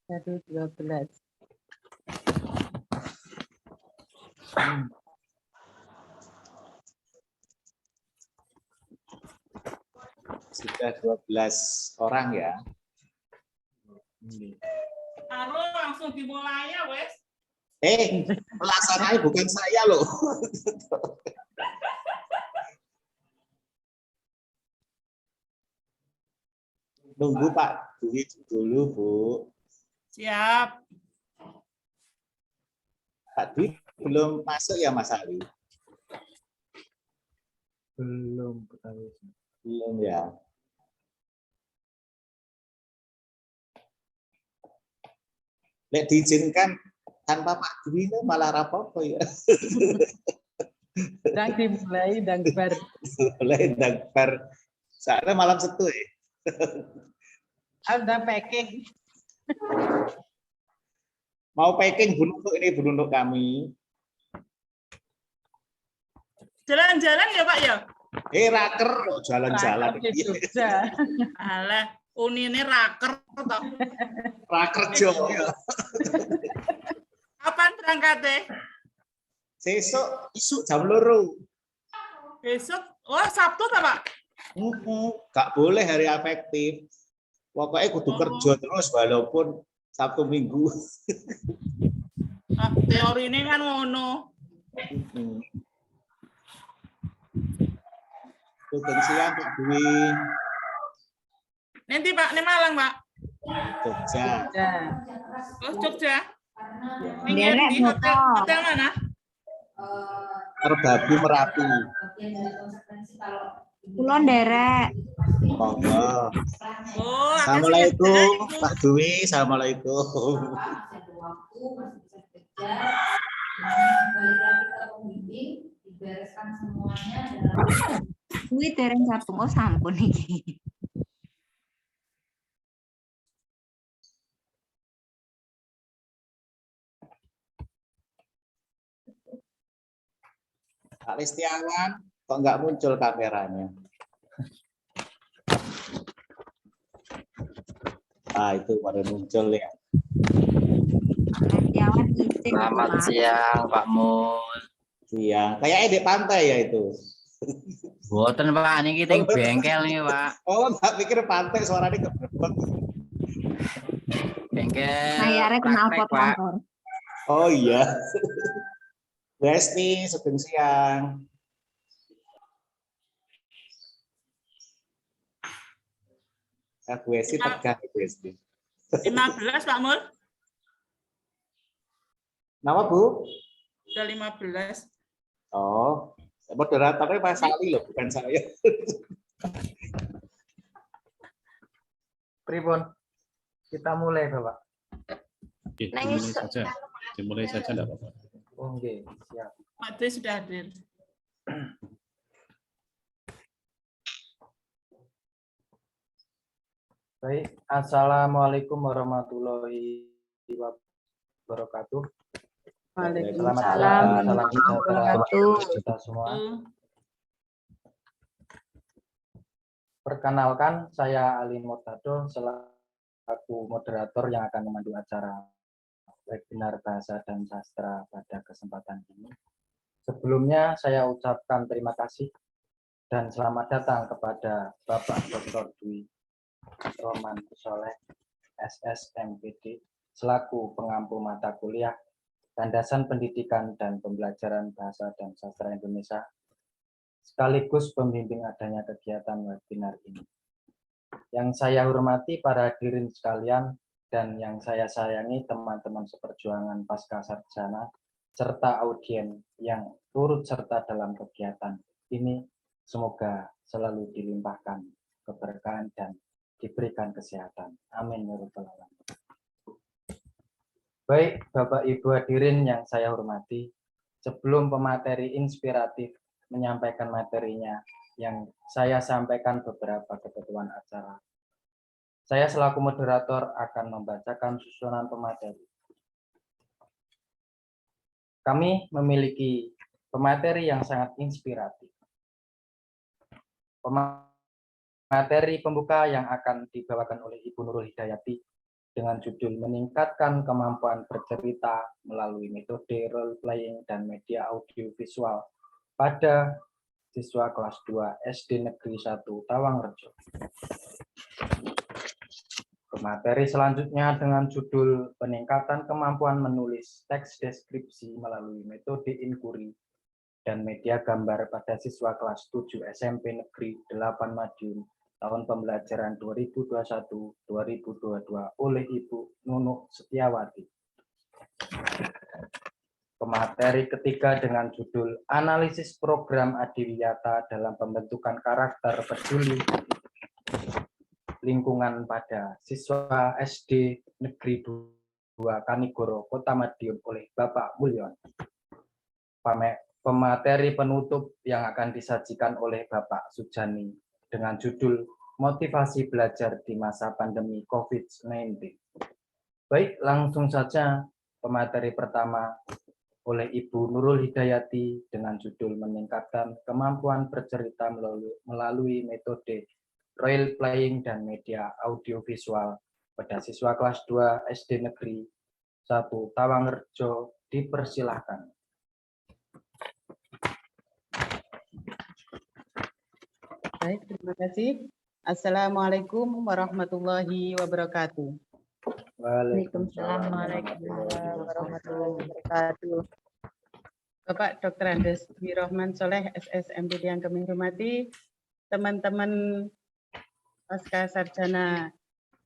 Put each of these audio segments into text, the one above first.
Baru 12. Sudah 12 orang ya. Halo, langsung dimulai ya, wes. Pelaksananya bukan saya loh. Nunggu Pak Dwi dulu, Bu. Siap. Pak Dwi belum masuk ya, Mas Ali? Belum Belum ya. Lek diizinkan tanpa Pak Dwi itu malah rapopo ya. Dan dimulai dan bar. Boleh dagbar. Soalnya malam Setu ya. Udah packing. Mau packing bunuk ini bunuk kami. Jalan-jalan ya, Pak ya? Raker jalan-jalan. Raker di Jogja. Alah, uni ini raker toh. Raker jo ya. Kapan berangkatnya? Sesuk isuk jam 2. Besok. Oh, Sabtu tak, Pak? Gak boleh hari efektif. Pokoknya kudu kerja terus walaupun Sabtu Minggu. Ah, teori ini kan ngono. Sugeng siang Pak Dwi. Nanti Pak, ini Malang, Pak. Jogja. Ya. Oh, Jogja. Derek Di hotel, hotel mana? Merbabu Merapi. Kulon derek. Monggo. Oh, Assalamualaikum Pak Dwi. Assalamualaikum. Kuwi dereng sabung oh sampun iki. Pak Listiawan, kok nggak muncul kameranya? Itu baru muncul ya. Setiawan izin. Selamat siang Pak Mul. Siang. Kayaknya di pantai ya itu. Boten Pak, ini kita bengkel nih Pak. Oh, nggak pikir pantai suaranya keberbek. Bengkel. Saya kenal praktek, pot Pak. motor. Oh iya. Besti, sugeng siang. Gue sih tegang Besti. 15, Pak Mul. Nama Bu? Udah 15. Oh, moderatornya Pak Sali loh, bukan saya. Pripun? Kita mulai Bapak. Oke, dimulai saja. Dimulai saja enggak apa-apa. Oke, siap. Pak Dwi sudah hadir. Baik, Assalamualaikum warahmatullahi wabarakatuh. Selamat Waalaikumsalam. siang, salam sejahtera untuk kita semua. Perkenalkan, saya Ali Murtado selaku moderator yang akan memandu acara webinar Bahasa dan Sastra pada kesempatan ini. Sebelumnya saya ucapkan terima kasih dan selamat datang kepada Bapak Dr. Dwi Roman Kusoleh, SSMPD, selaku pengampu mata kuliah Landasan Pendidikan dan Pembelajaran Bahasa dan Sastra Indonesia, sekaligus pembimbing adanya kegiatan webinar ini. Yang saya hormati para hadirin sekalian dan yang saya sayangi teman-teman seperjuangan pasca sarjana serta audien yang turut serta dalam kegiatan ini, semoga selalu dilimpahkan keberkahan dan diberikan kesehatan. Amin ya rabbal alamin. Baik, Bapak Ibu hadirin yang saya hormati, sebelum pemateri inspiratif menyampaikan materinya yang saya sampaikan beberapa ketentuan acara. Saya selaku moderator akan membacakan susunan pemateri. Kami memiliki pemateri yang sangat inspiratif. Pemateri pembuka yang akan dibawakan oleh Ibu Nurul Hidayati dengan judul meningkatkan kemampuan bercerita melalui metode role playing dan media audiovisual pada siswa kelas 2 SD Negeri 1 Tawangrejo. Materi selanjutnya dengan judul peningkatan kemampuan menulis teks deskripsi melalui metode inquiry dan media gambar pada siswa kelas 7 SMP Negeri 8 Madiun tahun pembelajaran 2021-2022 oleh Ibu Nunuk Setiawati. Pemateri ketiga dengan judul analisis program Adiwiyata dalam pembentukan karakter peduli lingkungan pada siswa SD Negeri 2 Kanigoro, Kota Madiun oleh Bapak Mulyon. Pemateri penutup yang akan disajikan oleh Bapak Sujani dengan judul motivasi belajar di masa pandemi COVID-19. Baik, langsung saja pemateri pertama oleh Ibu Nurul Hidayati dengan judul meningkatkan kemampuan bercerita melalui metode role playing dan media audiovisual pada siswa kelas 2 SD Negeri 1 Tawangrejo. Dipersilahkan. Baik, terima kasih. Assalamualaikum warahmatullahi wabarakatuh. Waalaikumsalam warahmatullahi wabarakatuh. Bapak Dr. Andes Dwi Rohman Soleh, SSMPD yang kami hormati, teman-teman pasca sarjana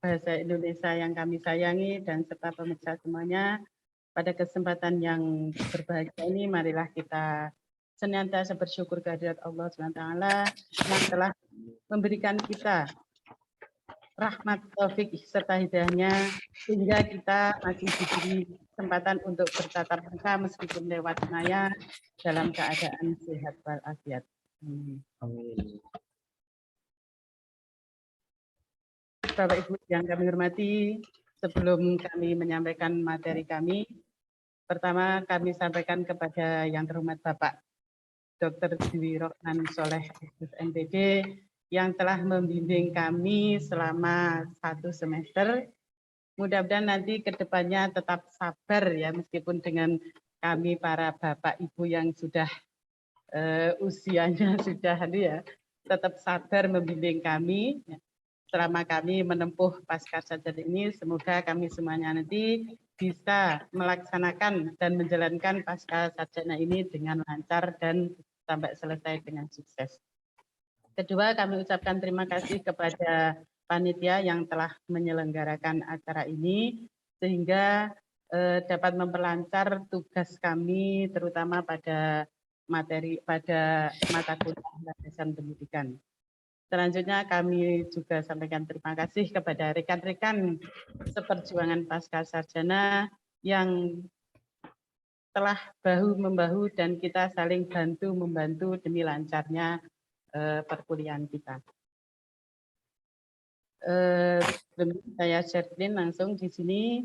Bahasa Indonesia yang kami sayangi dan serta pemirsa semuanya, pada kesempatan yang berbahagia ini marilah kita senantiasa bersyukur kehadirat Allah SWT yang telah memberikan kita rahmat, taufik serta hidayahnya sehingga kita masih diberi kesempatan untuk bertatap muka meskipun lewat maya dalam keadaan sehat walafiat. Amin. Bapak Ibu yang kami hormati, sebelum kami menyampaikan materi kami, pertama kami sampaikan kepada yang terhormat Bapak Dr. Dwi Rohman Soleh SSMPD yang telah membimbing kami selama 1 semester. Mudah-mudahan nanti ke depannya tetap sabar ya, meskipun dengan kami para Bapak Ibu yang sudah usianya sudah ya, tetap sabar membimbing kami selama kami menempuh pasca sarjana ini. Semoga kami semuanya nanti bisa melaksanakan dan menjalankan pasca sarjana ini dengan lancar dan sampai selesai dengan sukses. Kedua, kami ucapkan terima kasih kepada panitia yang telah menyelenggarakan acara ini sehingga dapat memperlancar tugas kami terutama pada mata kuliah landasan pendidikan. Selanjutnya kami juga sampaikan terima kasih kepada rekan-rekan seperjuangan pasca sarjana yang telah bahu-membahu dan kita saling bantu-membantu demi lancarnya perkuliahan kita. Saya share screen langsung di sini.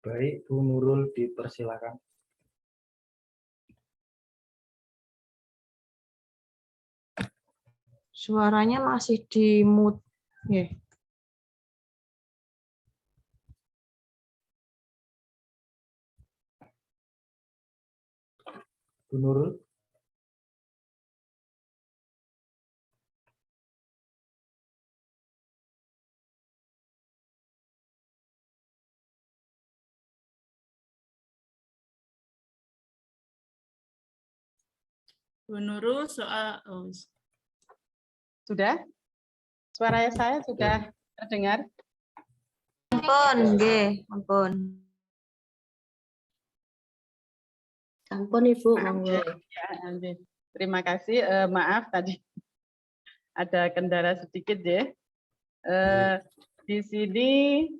Baik, Bu Nurul dipersilakan. Suaranya masih di mute. Ya. Bu Nurul. Bu Nurul soal Sudah? Suara saya sudah terdengar? Ampun, nggih, ampun. Ampun Ibu, monggo. Ya, Andi. Terima kasih. Maaf tadi ada kendala sedikit ya. Di sini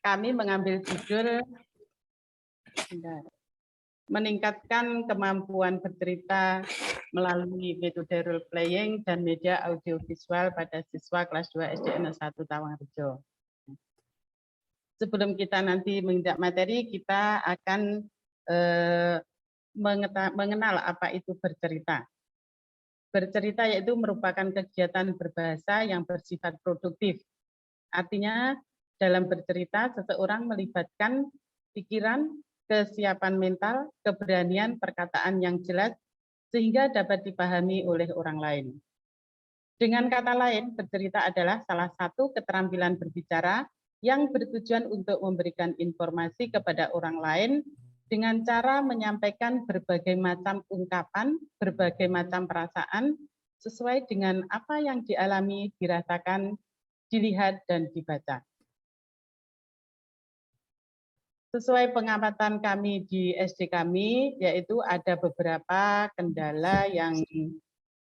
kami mengambil judul meningkatkan kemampuan bercerita melalui metode role playing dan media audiovisual pada siswa kelas 2 SDN 1 Tawangrejo. Sebelum kita nanti menginjak materi, kita akan mengenal apa itu bercerita. Bercerita yaitu merupakan kegiatan berbahasa yang bersifat produktif. Artinya dalam bercerita seseorang melibatkan pikiran, kesiapan mental, keberanian perkataan yang jelas sehingga dapat dipahami oleh orang lain. Dengan kata lain, bercerita adalah salah satu keterampilan berbicara yang bertujuan untuk memberikan informasi kepada orang lain dengan cara menyampaikan berbagai macam ungkapan, berbagai macam perasaan sesuai dengan apa yang dialami, dirasakan, dilihat, dan dibaca. Sesuai pengamatan kami di SD kami, yaitu ada beberapa kendala yang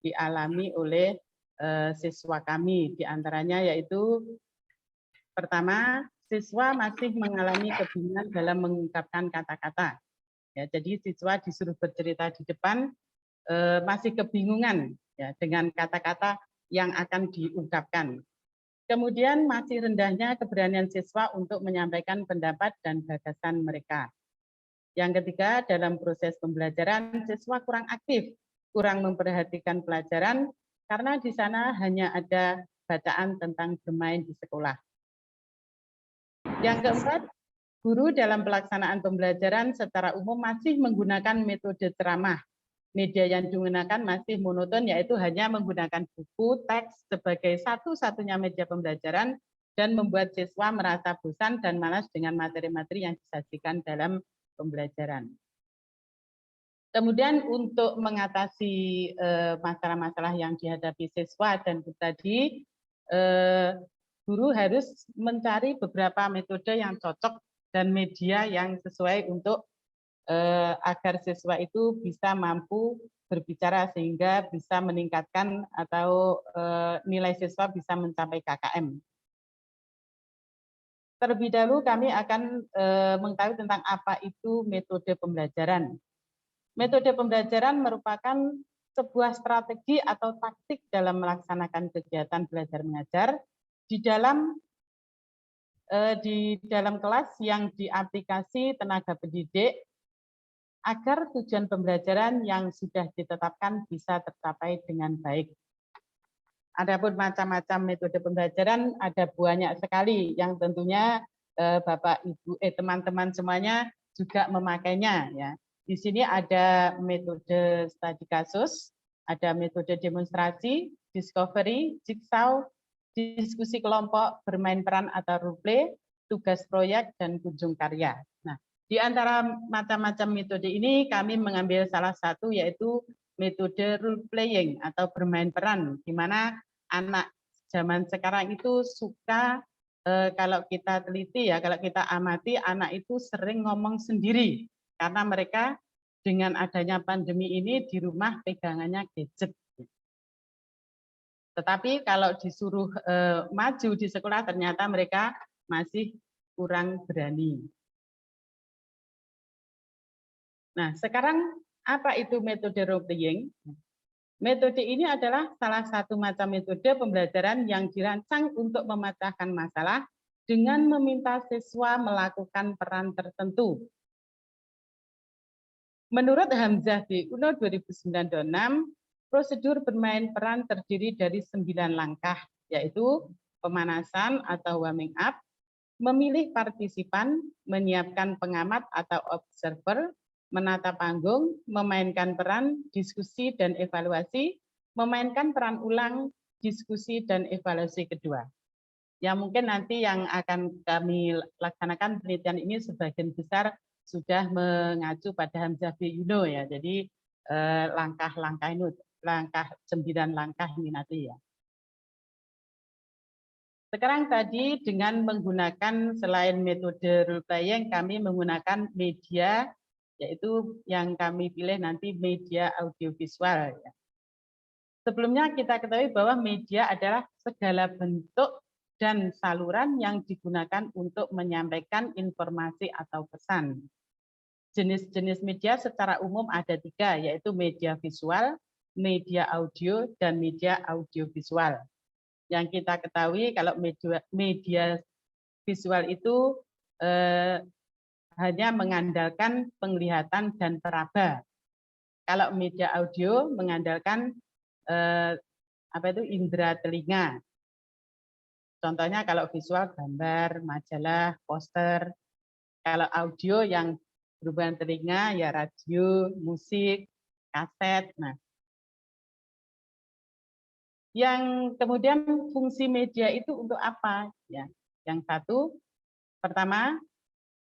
dialami oleh siswa kami. Di antaranya yaitu, pertama, siswa masih mengalami kebingungan dalam mengungkapkan kata-kata. Ya, jadi siswa disuruh bercerita di depan, masih kebingungan ya, dengan kata-kata yang akan diungkapkan. Kemudian masih rendahnya keberanian siswa untuk menyampaikan pendapat dan gagasan mereka. Yang ketiga, dalam proses pembelajaran siswa kurang aktif, kurang memperhatikan pelajaran karena di sana hanya ada bacaan tentang bermain di sekolah. Yang keempat, guru dalam pelaksanaan pembelajaran secara umum masih menggunakan metode ceramah. Media yang digunakan masih monoton, yaitu hanya menggunakan buku, teks sebagai satu-satunya media pembelajaran dan membuat siswa merasa bosan dan malas dengan materi-materi yang disajikan dalam pembelajaran. Kemudian untuk mengatasi masalah-masalah yang dihadapi siswa dan tadi, guru harus mencari beberapa metode yang cocok dan media yang sesuai untuk agar siswa itu bisa mampu berbicara sehingga bisa meningkatkan atau nilai siswa bisa mencapai KKM. Terlebih dahulu kami akan mengetahui tentang apa itu metode pembelajaran. Metode pembelajaran merupakan sebuah strategi atau taktik dalam melaksanakan kegiatan belajar mengajar di dalam kelas yang diaplikasi tenaga pendidik agar tujuan pembelajaran yang sudah ditetapkan bisa tercapai dengan baik. Adapun macam-macam metode pembelajaran ada banyak sekali yang tentunya Bapak Ibu teman-teman semuanya juga memakainya ya. Di sini ada metode studi kasus, ada metode demonstrasi, discovery, jigsaw, diskusi kelompok, bermain peran atau role play, tugas proyek dan kunjung karya. Nah, di antara macam-macam metode ini kami mengambil salah satu yaitu metode role playing atau bermain peran, di mana anak zaman sekarang itu suka kalau kita teliti ya, kalau kita amati anak itu sering ngomong sendiri karena mereka dengan adanya pandemi ini di rumah pegangannya gadget. Tetapi kalau disuruh maju di sekolah ternyata mereka masih kurang berani. Nah, sekarang apa itu metode role playing? Metode ini adalah salah satu macam metode pembelajaran yang dirancang untuk memecahkan masalah dengan meminta siswa melakukan peran tertentu. Menurut Hamzah B. Uno 2009-6, prosedur bermain peran terdiri dari 9 langkah, yaitu pemanasan atau warming up, memilih partisipan, menyiapkan pengamat atau observer, menata panggung, memainkan peran, diskusi dan evaluasi, memainkan peran ulang, diskusi dan evaluasi kedua. Ya mungkin nanti yang akan kami laksanakan penelitian ini sebagian besar sudah mengacu pada Hamzah B. Uno ya. Jadi langkah-langkah ini, langkah 9 langkah ini nanti ya. Sekarang tadi dengan menggunakan selain metode role playing, kami menggunakan media, yaitu yang kami pilih nanti media audiovisual. Ya. Sebelumnya kita ketahui bahwa media adalah segala bentuk dan saluran yang digunakan untuk menyampaikan informasi atau pesan. Jenis-jenis media secara umum ada 3, yaitu media visual, media audio, dan media audiovisual. Yang kita ketahui kalau media visual itu hanya mengandalkan penglihatan dan peraba. Kalau media audio mengandalkan indera telinga. Contohnya kalau visual gambar, majalah, poster. Kalau audio yang berhubungan telinga ya radio, musik, kaset. Nah, yang kemudian fungsi media itu untuk apa? Ya, yang satu, pertama,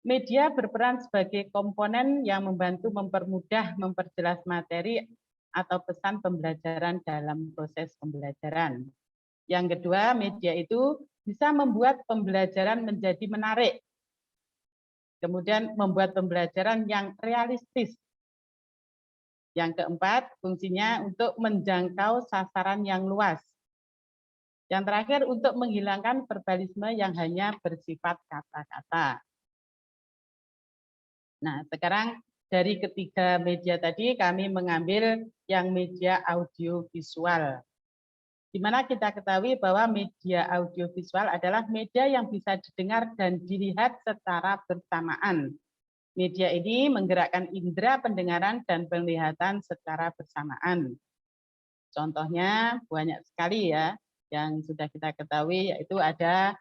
media berperan sebagai komponen yang membantu mempermudah, memperjelas materi atau pesan pembelajaran dalam proses pembelajaran. Yang kedua, media itu bisa membuat pembelajaran menjadi menarik. Kemudian membuat pembelajaran yang realistis. Yang keempat, fungsinya untuk menjangkau sasaran yang luas. Yang terakhir, untuk menghilangkan verbalisme yang hanya bersifat kata-kata. Nah, sekarang dari ketiga media tadi, kami mengambil yang media audiovisual. Di mana kita ketahui bahwa media audiovisual adalah media yang bisa didengar dan dilihat secara bersamaan. Media ini menggerakkan indera pendengaran dan penglihatan secara bersamaan. Contohnya banyak sekali ya yang sudah kita ketahui, yaitu ada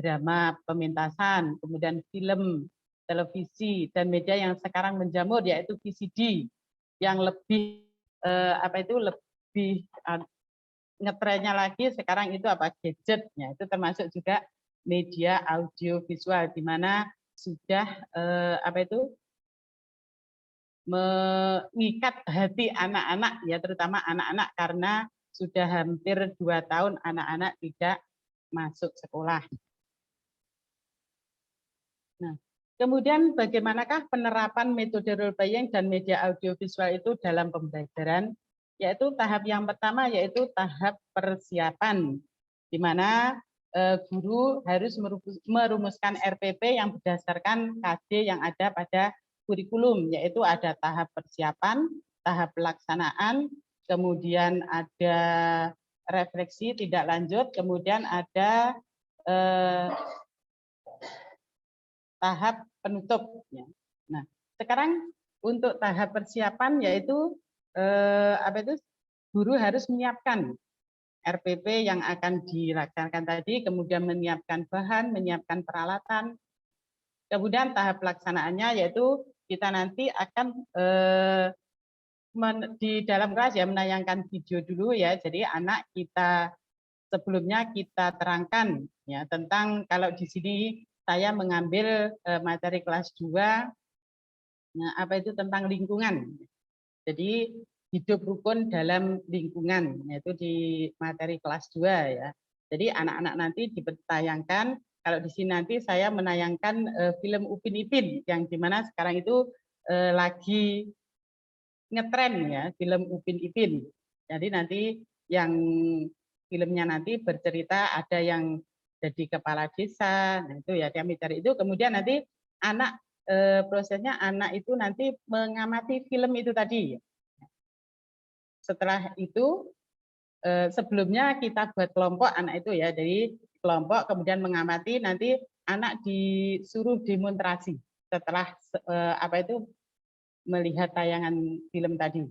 drama pementasan, kemudian film, televisi, dan media yang sekarang menjamur yaitu VCD yang lebih lebih ngetrennya lagi sekarang itu gadgetnya, itu termasuk juga media audiovisual di mana sudah mengikat hati anak-anak ya, terutama anak-anak karena sudah hampir 2 tahun anak-anak tidak masuk sekolah. Nah, kemudian bagaimanakah penerapan metode role playing dan media audiovisual itu dalam pembelajaran? Yaitu tahap yang pertama yaitu tahap persiapan, di mana guru harus merumuskan RPP yang berdasarkan KD yang ada pada kurikulum, yaitu ada tahap persiapan, tahap pelaksanaan, kemudian ada refleksi tidak lanjut, kemudian ada tahap penutup. Nah, sekarang untuk tahap persiapan yaitu guru harus menyiapkan RPP yang akan dilaksanakan tadi, kemudian menyiapkan bahan, menyiapkan peralatan. Kemudian tahap pelaksanaannya yaitu kita nanti akan di dalam kelas ya menayangkan video dulu ya. Jadi anak kita sebelumnya kita terangkan ya tentang, kalau di sini saya mengambil materi kelas 2, nah, tentang lingkungan. Jadi hidup rukun dalam lingkungan, yaitu di materi kelas 2 ya. Jadi anak-anak nanti ditayangkan, kalau di sini nanti saya menayangkan film Upin Ipin yang dimana sekarang itu lagi ngetren ya, film Upin Ipin. Jadi nanti yang filmnya nanti bercerita ada yang jadi kepala desa, nah itu ya dia mencari itu. Kemudian nanti anak prosesnya anak itu nanti mengamati film itu tadi. Setelah itu sebelumnya kita buat kelompok anak itu ya, jadi kelompok, kemudian mengamati, nanti anak disuruh demonstrasi setelah melihat tayangan film tadi.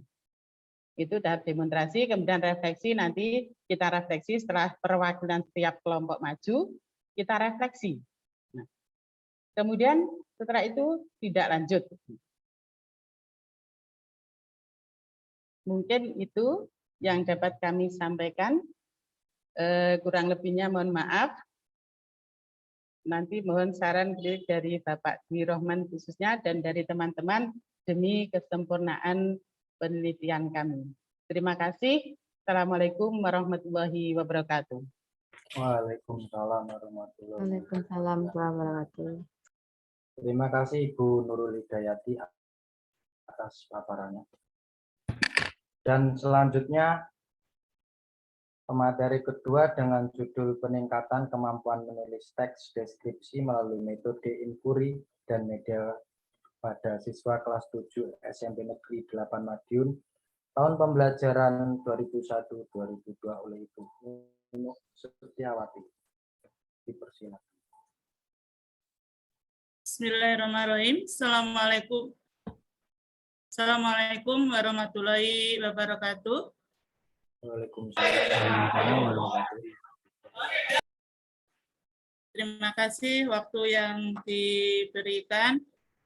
Itu tahap demonstrasi, kemudian refleksi, nanti kita refleksi setelah perwakilan setiap kelompok maju, kita refleksi. Nah, kemudian setelah itu tidak lanjut. Mungkin itu yang dapat kami sampaikan. Kurang lebihnya mohon maaf. Nanti mohon saran kritik dari Bapak Dwi Rohman khususnya dan dari teman-teman demi kesempurnaan penelitian kami. Terima kasih. Assalamualaikum warahmatullahi wabarakatuh. Waalaikumsalam warahmatullahi wabarakatuh. Waalaikumsalam warahmatullahi wabarakatuh. Terima kasih Ibu Nurul Hidayati atas paparannya. Dan selanjutnya pemateri kedua dengan judul peningkatan kemampuan menulis teks deskripsi melalui metode inquiry dan media pada siswa kelas 7 SMP Negeri 8 Madiun tahun pembelajaran 2001-2002 oleh Ibu Nunuk Setiawati. Dipersilakan. Bismillahirrahmanirrahim. Assalamualaikum warahmatullahi wabarakatuh. Waalaikumsalam. Terima kasih waktu yang diberikan.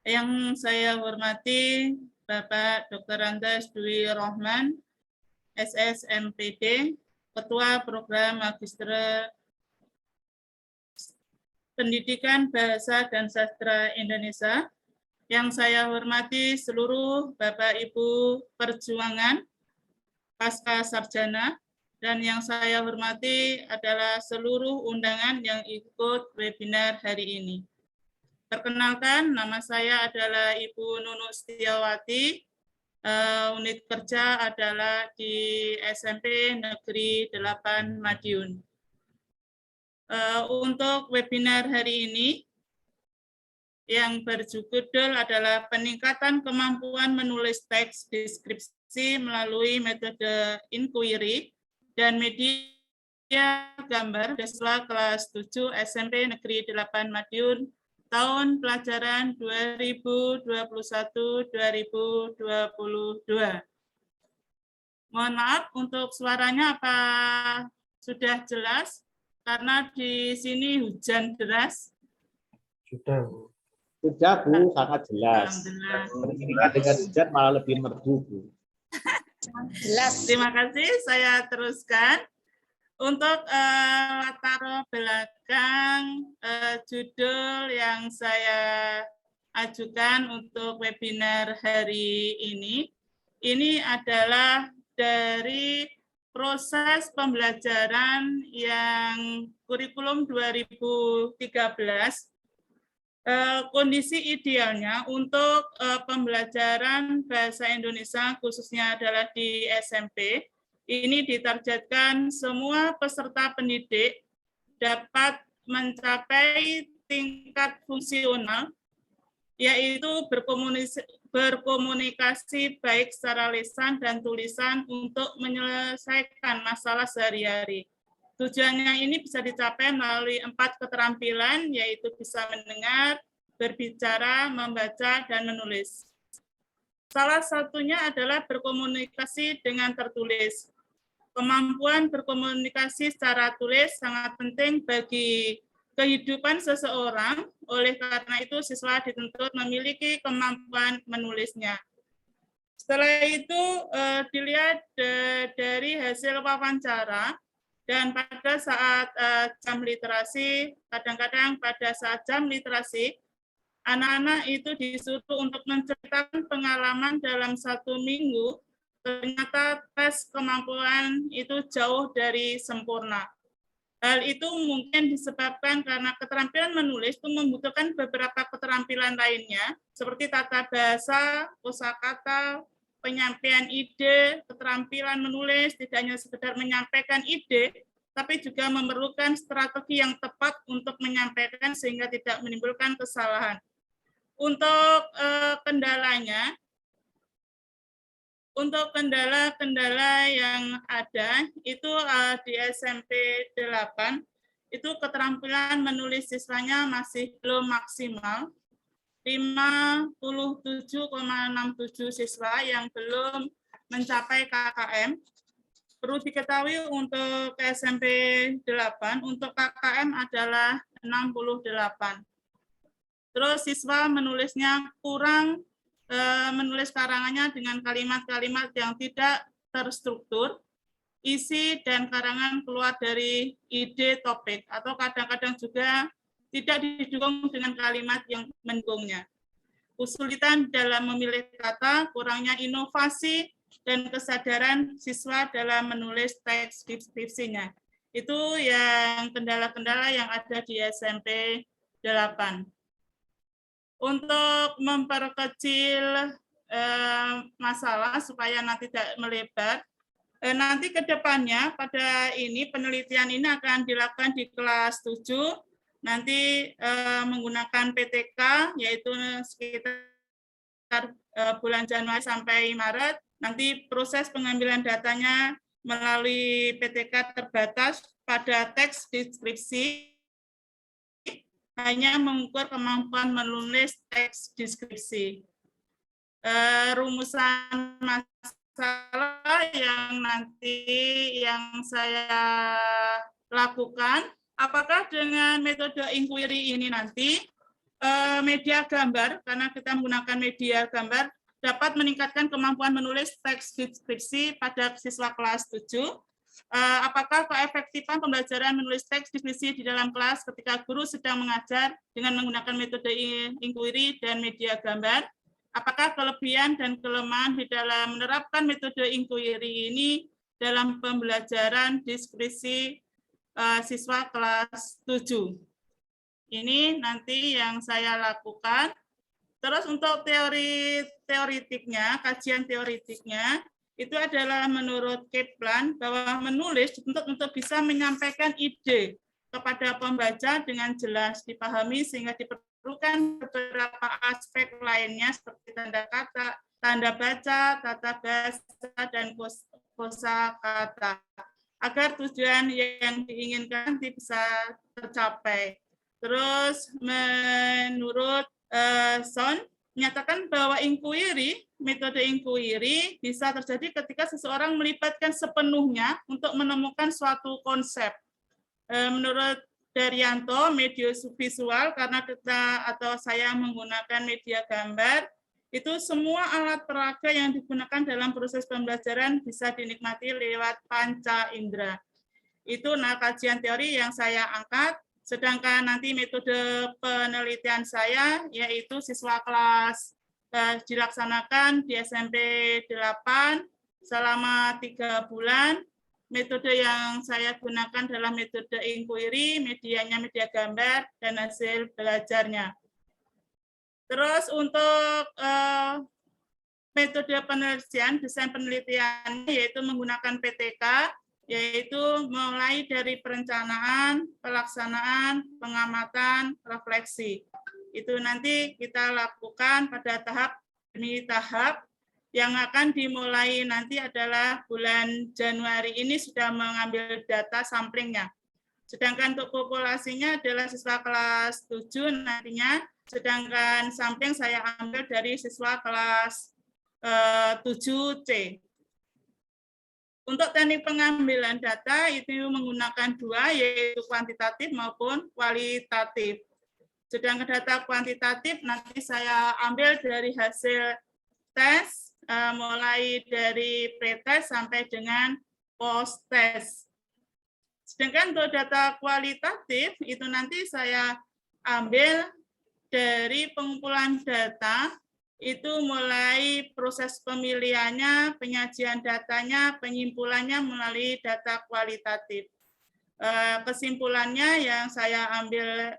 Yang saya hormati Bapak Dr. Andes Dwi Rohman, SSMPD, Ketua Program Magister Pendidikan Bahasa dan Sastra Indonesia. Yang saya hormati seluruh Bapak Ibu Perjuangan, Pasca Sarjana, dan yang saya hormati adalah seluruh undangan yang ikut webinar hari ini. Perkenalkan, nama saya adalah Ibu Nunuk Setiawati, unit kerja adalah di SMP Negeri 8 Madiun. Untuk webinar hari ini, yang berjudul adalah peningkatan kemampuan menulis teks deskripsi melalui metode inquiry dan media gambar siswa kelas 7 SMP Negeri 8 Madiun tahun pelajaran 2021-2022. Mohon maaf untuk suaranya apa sudah jelas? Karena di sini hujan deras. Sudah, Bu. Sudah Bu, sangat jelas. Alhamdulillah. Dengan hujan malah lebih merdu Bu. Jelas. Terima kasih. Saya teruskan. Untuk latar belakang judul yang saya ajukan untuk webinar hari ini adalah dari proses pembelajaran yang kurikulum 2013. Kondisi idealnya untuk pembelajaran bahasa Indonesia khususnya adalah di SMP, ini ditargetkan semua peserta pendidik dapat mencapai tingkat fungsional, yaitu berkomunikasi baik secara lisan dan tulisan untuk menyelesaikan masalah sehari-hari. Tujuannya ini bisa dicapai melalui 4 keterampilan, yaitu bisa mendengar, berbicara, membaca, dan menulis. Salah satunya adalah berkomunikasi dengan tertulis. Kemampuan berkomunikasi secara tulis sangat penting bagi kehidupan seseorang, oleh karena itu siswa dituntut memiliki kemampuan menulisnya. Setelah itu dilihat dari hasil wawancara, dan pada saat jam literasi, kadang-kadang pada saat jam literasi, anak-anak itu disuruh untuk menceritakan pengalaman dalam 1 minggu, ternyata tes kemampuan itu jauh dari sempurna. Hal itu mungkin disebabkan karena keterampilan menulis itu membutuhkan beberapa keterampilan lainnya, seperti tata bahasa, kosakata, penyampaian ide, keterampilan menulis, tidak hanya sekedar menyampaikan ide, tapi juga memerlukan strategi yang tepat untuk menyampaikan sehingga tidak menimbulkan kesalahan. Untuk kendalanya, untuk kendala-kendala yang ada, itu di SMP 8, itu keterampilan menulis siswanya masih belum maksimal. 57,67 siswa yang belum mencapai KKM. Perlu diketahui untuk SMP 8, untuk KKM adalah 68. Terus siswa menulisnya kurang, menulis karangannya dengan kalimat-kalimat yang tidak terstruktur, isi dan karangan keluar dari ide topik, atau kadang-kadang juga tidak didukung dengan kalimat yang mendukungnya. Kesulitan dalam memilih kata, kurangnya inovasi dan kesadaran siswa dalam menulis teks deskripsinya. Itu yang kendala-kendala yang ada di SMP 8. Untuk memperkecil masalah supaya nanti tidak melebar, nanti ke depannya pada ini penelitian ini akan dilakukan di kelas 7, nanti menggunakan PTK, yaitu sekitar bulan Januari sampai Maret. Nanti proses pengambilan datanya melalui PTK terbatas pada teks deskripsi, hanya mengukur kemampuan menulis teks deskripsi. Rumusan masalah yang saya lakukan, apakah dengan metode inquiry ini nanti media gambar, karena kita menggunakan media gambar, dapat meningkatkan kemampuan menulis teks deskripsi pada siswa kelas 7. Apakah keefektifan pembelajaran menulis teks deskripsi di dalam kelas ketika guru sedang mengajar dengan menggunakan metode inquiry dan media gambar? Apakah kelebihan dan kelemahan di dalam menerapkan metode inquiry ini dalam pembelajaran deskripsi siswa kelas 7? Ini nanti yang saya lakukan. Terus untuk teoritiknya, kajian teoritiknya, itu adalah menurut Kaplan bahwa menulis untuk bisa menyampaikan ide kepada pembaca dengan jelas dipahami sehingga diperlukan beberapa aspek lainnya seperti tanda kata, tanda baca, tata bahasa, dan kosakata agar tujuan yang diinginkan bisa tercapai. Terus menurut Son menyatakan bahwa metode inquiry bisa terjadi ketika seseorang melibatkan sepenuhnya untuk menemukan suatu konsep. Menurut Daryanto, media visual, karena saya menggunakan media gambar, itu semua alat peraga yang digunakan dalam proses pembelajaran bisa dinikmati lewat panca indera. Itu kajian teori yang saya angkat. Sedangkan nanti metode penelitian saya yaitu siswa kelas dilaksanakan di SMP 8 selama 3 bulan. Metode yang saya gunakan adalah metode inquiry, medianya media gambar, dan hasil belajarnya. Terus untuk metode penelitian, desain penelitian yaitu menggunakan PTK, yaitu mulai dari perencanaan, pelaksanaan, pengamatan, refleksi. Itu nanti kita lakukan pada tahap demi tahap. Yang akan dimulai nanti adalah bulan Januari ini sudah mengambil data samplingnya. Sedangkan untuk populasinya adalah siswa kelas 7 nantinya, sedangkan sampling saya ambil dari siswa kelas 7C. Untuk teknik pengambilan data itu menggunakan 2, yaitu kuantitatif maupun kualitatif. Sedangkan data kuantitatif nanti saya ambil dari hasil tes, mulai dari pre-tes sampai dengan post-tes. Sedangkan untuk data kualitatif itu nanti saya ambil dari pengumpulan data, itu mulai proses pemilihannya, penyajian datanya, penyimpulannya melalui data kualitatif. Kesimpulannya yang saya ambil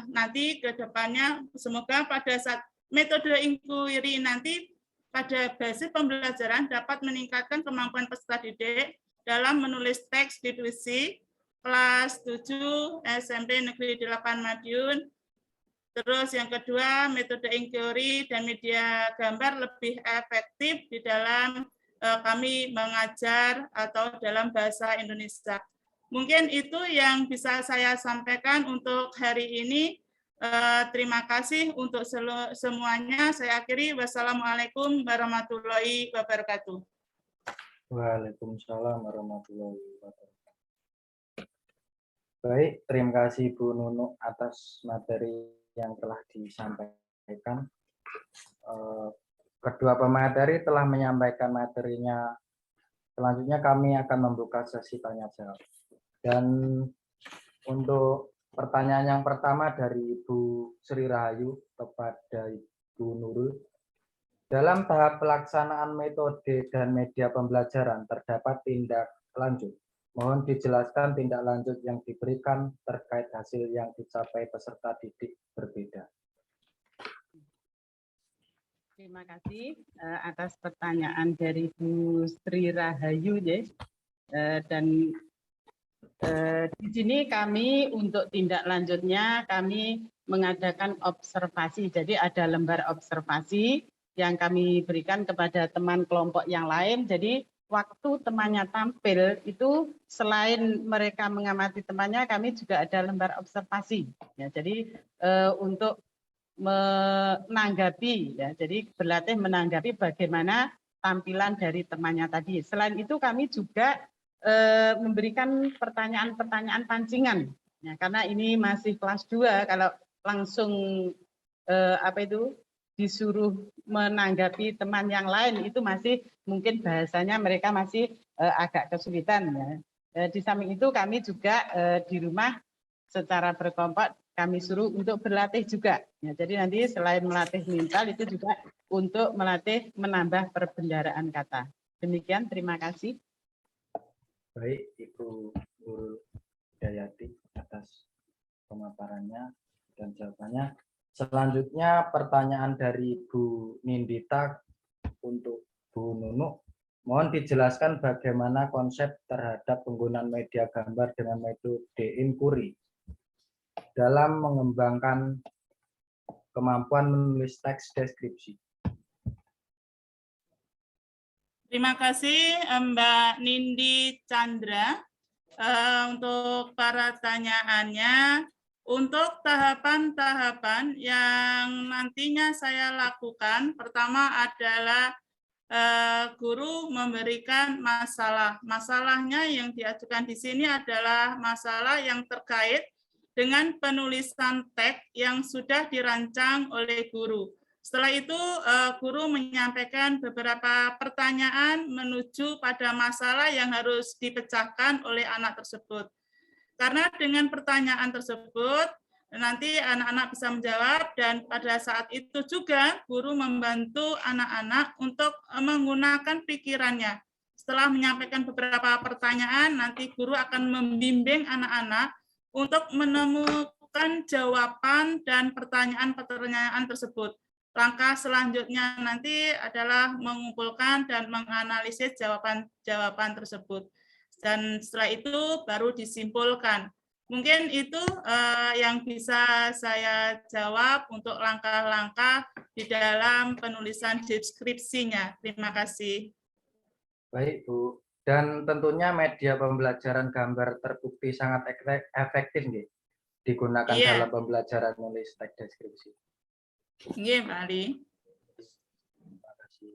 nanti ke depannya, semoga pada saat metode inquiry nanti pada basis pembelajaran dapat meningkatkan kemampuan peserta didik dalam menulis teks deskripsi kelas 7 SMP Negeri 8 Madiun. Terus yang kedua, metode inquiry dan media gambar lebih efektif di dalam kami mengajar atau dalam bahasa Indonesia. Mungkin itu yang bisa saya sampaikan untuk hari ini. Terima kasih untuk semuanya. Saya akhiri. Wassalamualaikum warahmatullahi wabarakatuh. Waalaikumsalam warahmatullahi wabarakatuh. Baik, terima kasih Bu Nunuk atas materi yang telah disampaikan. Kedua pemateri telah menyampaikan materinya. Selanjutnya kami akan membuka sesi tanya jawab. Dan untuk pertanyaan yang pertama dari Ibu Sri Rahayu kepada Ibu Nurul. Dalam tahap pelaksanaan metode dan media pembelajaran terdapat tindak lanjut. Mohon dijelaskan tindak lanjut yang diberikan terkait hasil yang dicapai peserta didik berbeda. Terima kasih atas pertanyaan dari Bu Sri Rahayu, ya. Dan di sini kami untuk tindak lanjutnya kami mengadakan observasi. Jadi ada lembar observasi yang kami berikan kepada teman kelompok yang lain. Jadi waktu temannya tampil itu selain mereka mengamati temannya, kami juga ada lembar observasi. Ya, jadi untuk menanggapi, ya, jadi berlatih menanggapi bagaimana tampilan dari temannya tadi. Selain itu kami juga memberikan pertanyaan-pertanyaan pancingan, ya, karena ini masih kelas 2, kalau langsung disuruh menanggapi teman yang lain itu masih mungkin bahasanya mereka masih agak kesulitan, ya. Di samping itu kami juga di rumah secara berkelompok kami suruh untuk berlatih juga, ya. Jadi nanti selain melatih mental itu juga untuk melatih menambah perbendaharaan kata. Demikian, terima kasih. Baik, Ibu Nurul Hidayati atas pemaparannya dan jawabannya. Selanjutnya pertanyaan dari Bu Nindita untuk Bu Nunuk. Mohon dijelaskan bagaimana konsep terhadap penggunaan media gambar dengan metode inquiry dalam mengembangkan kemampuan menulis teks deskripsi. Terima kasih Mbak Nindi Chandra untuk pertanyaannya. Untuk tahapan-tahapan yang nantinya saya lakukan, pertama adalah guru memberikan masalah. Masalahnya yang diajukan di sini adalah masalah yang terkait dengan penulisan teks yang sudah dirancang oleh guru. Setelah itu, guru menyampaikan beberapa pertanyaan menuju pada masalah yang harus dipecahkan oleh anak tersebut. Karena dengan pertanyaan tersebut, nanti anak-anak bisa menjawab, dan pada saat itu juga guru membantu anak-anak untuk menggunakan pikirannya. Setelah menyampaikan beberapa pertanyaan, nanti guru akan membimbing anak-anak untuk menemukan jawaban dan pertanyaan-pertanyaan tersebut. Langkah selanjutnya nanti adalah mengumpulkan dan menganalisis jawaban-jawaban tersebut. Dan setelah itu baru disimpulkan. Mungkin itu yang bisa saya jawab untuk langkah-langkah di dalam penulisan deskripsinya. Terima kasih. Baik, Bu. Dan tentunya media pembelajaran gambar terbukti sangat efektif nih, digunakan dalam pembelajaran menulis teks deskripsi. Iya, Pak Ali. Terima kasih.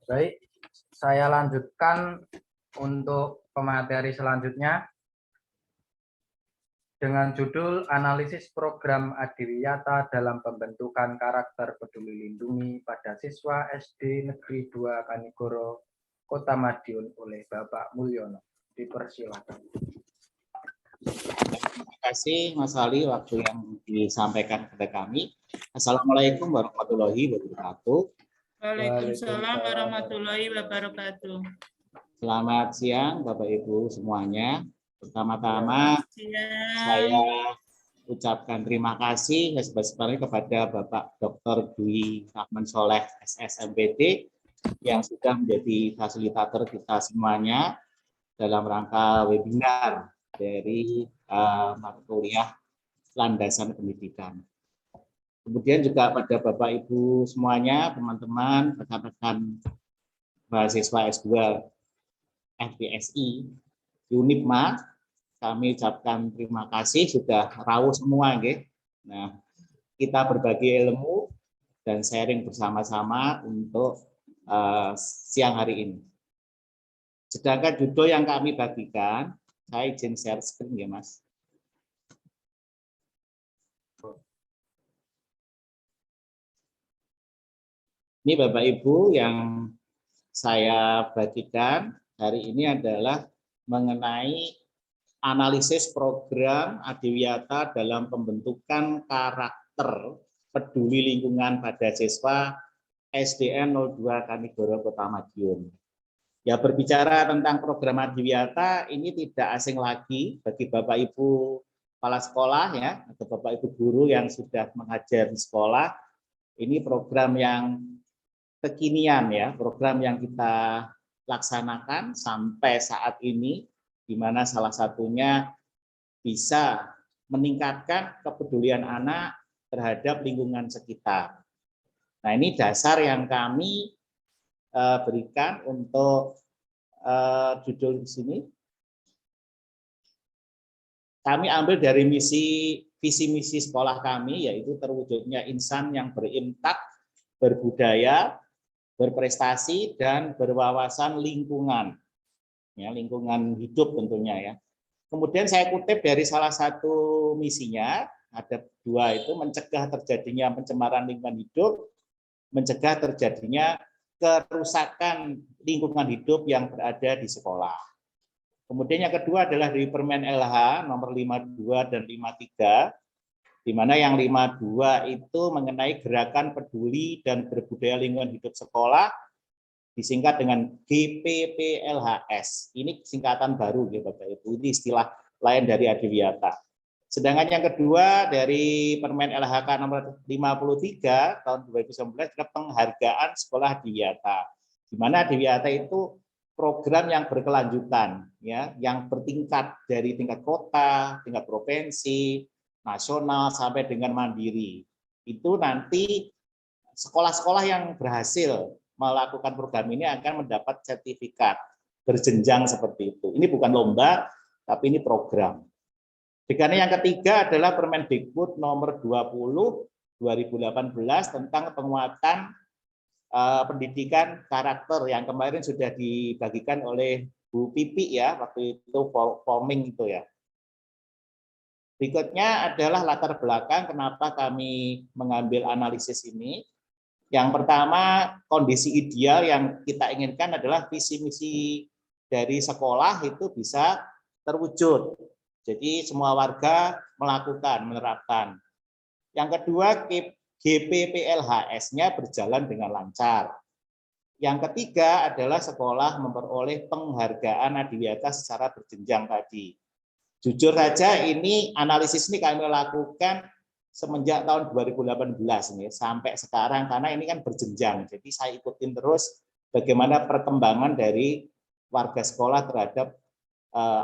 Baik, saya lanjutkan untuk pemateri selanjutnya dengan judul Analisis Program Adiwiyata dalam Pembentukan Karakter Peduli Lindungi pada Siswa SD Negeri 2 Kanigoro, Kota Madiun oleh Bapak Mulyono. Dipersilakan. Terima kasih Mas Ali waktu yang disampaikan kepada kami. Assalamualaikum warahmatullahi wabarakatuh. Waalaikumsalam warahmatullahi wabarakatuh. Selamat siang Bapak Ibu semuanya. Pertama-tama saya ucapkan terima kasih sebesar-besarnya kepada Bapak Dr. Dwi Rahman Soleh SSMPD yang sudah menjadi fasilitator kita semuanya dalam rangka webinar dari mata kuliah landasan pendidikan. Kemudian juga pada Bapak Ibu semuanya, teman-teman, rekan-rekan mahasiswa S2 FPSI Unipma, kami ucapkan terima kasih sudah rawuh semua nggih. Nah, kita berbagi ilmu dan sharing bersama-sama untuk siang hari ini. Sedangkan judul yang kami bagikan, saya izin share screen ya Mas. Ini Bapak Ibu yang saya bagikan hari ini adalah mengenai analisis program Adiwiyata dalam pembentukan karakter peduli lingkungan pada siswa SDN 02 Kanigoro Kota Madiun. Ya, berbicara tentang program Adiwiyata ini tidak asing lagi bagi Bapak Ibu kepala sekolah ya, atau Bapak Ibu guru yang sudah mengajar di sekolah. Ini program yang kekinian ya, program yang kita laksanakan sampai saat ini, di mana salah satunya bisa meningkatkan kepedulian anak terhadap lingkungan sekitar. Nah, ini dasar yang kami berikan untuk judul di sini. Kami ambil dari visi misi sekolah kami, yaitu terwujudnya insan yang berimpact, berbudaya, berprestasi, dan berwawasan lingkungan. Ya, lingkungan hidup tentunya ya. Kemudian saya kutip dari salah satu misinya, ada dua itu, mencegah terjadinya pencemaran lingkungan hidup, mencegah terjadinya kerusakan lingkungan hidup yang berada di sekolah. Kemudian yang kedua adalah dari Permen LH nomor 52 dan 53, di mana yang 52 itu mengenai gerakan peduli dan berbudaya lingkungan hidup sekolah, disingkat dengan GPPLHS. Ini singkatan baru ya Bapak Ibu, ini istilah lain dari Adiwiyata. Sedangkan yang kedua dari Permen LHK nomor 53 tahun 2019 adalah penghargaan sekolah Adiwiyata. Di mana Adiwiyata itu program yang berkelanjutan ya, yang bertingkat dari tingkat kota, tingkat provinsi, nasional sampai dengan mandiri. Itu nanti sekolah-sekolah yang berhasil melakukan program ini akan mendapat sertifikat berjenjang seperti itu. Ini bukan lomba, tapi ini program. Dengan yang ketiga adalah Permendikbud nomor 20 2018 tentang penguatan pendidikan karakter yang kemarin sudah dibagikan oleh Bu Pipi ya, waktu itu forming itu ya. Berikutnya adalah latar belakang kenapa kami mengambil analisis ini. Yang pertama, kondisi ideal yang kita inginkan adalah visi misi dari sekolah itu bisa terwujud. Jadi semua warga melakukan, menerapkan. Yang kedua, GPPLHS-nya berjalan dengan lancar. Yang ketiga adalah sekolah memperoleh penghargaan Adiwiyata secara berjenjang tadi. Jujur saja ini analisis ini kami lakukan semenjak tahun 2018 ini sampai sekarang karena ini kan berjenjang. Jadi saya ikutin terus bagaimana perkembangan dari warga sekolah terhadap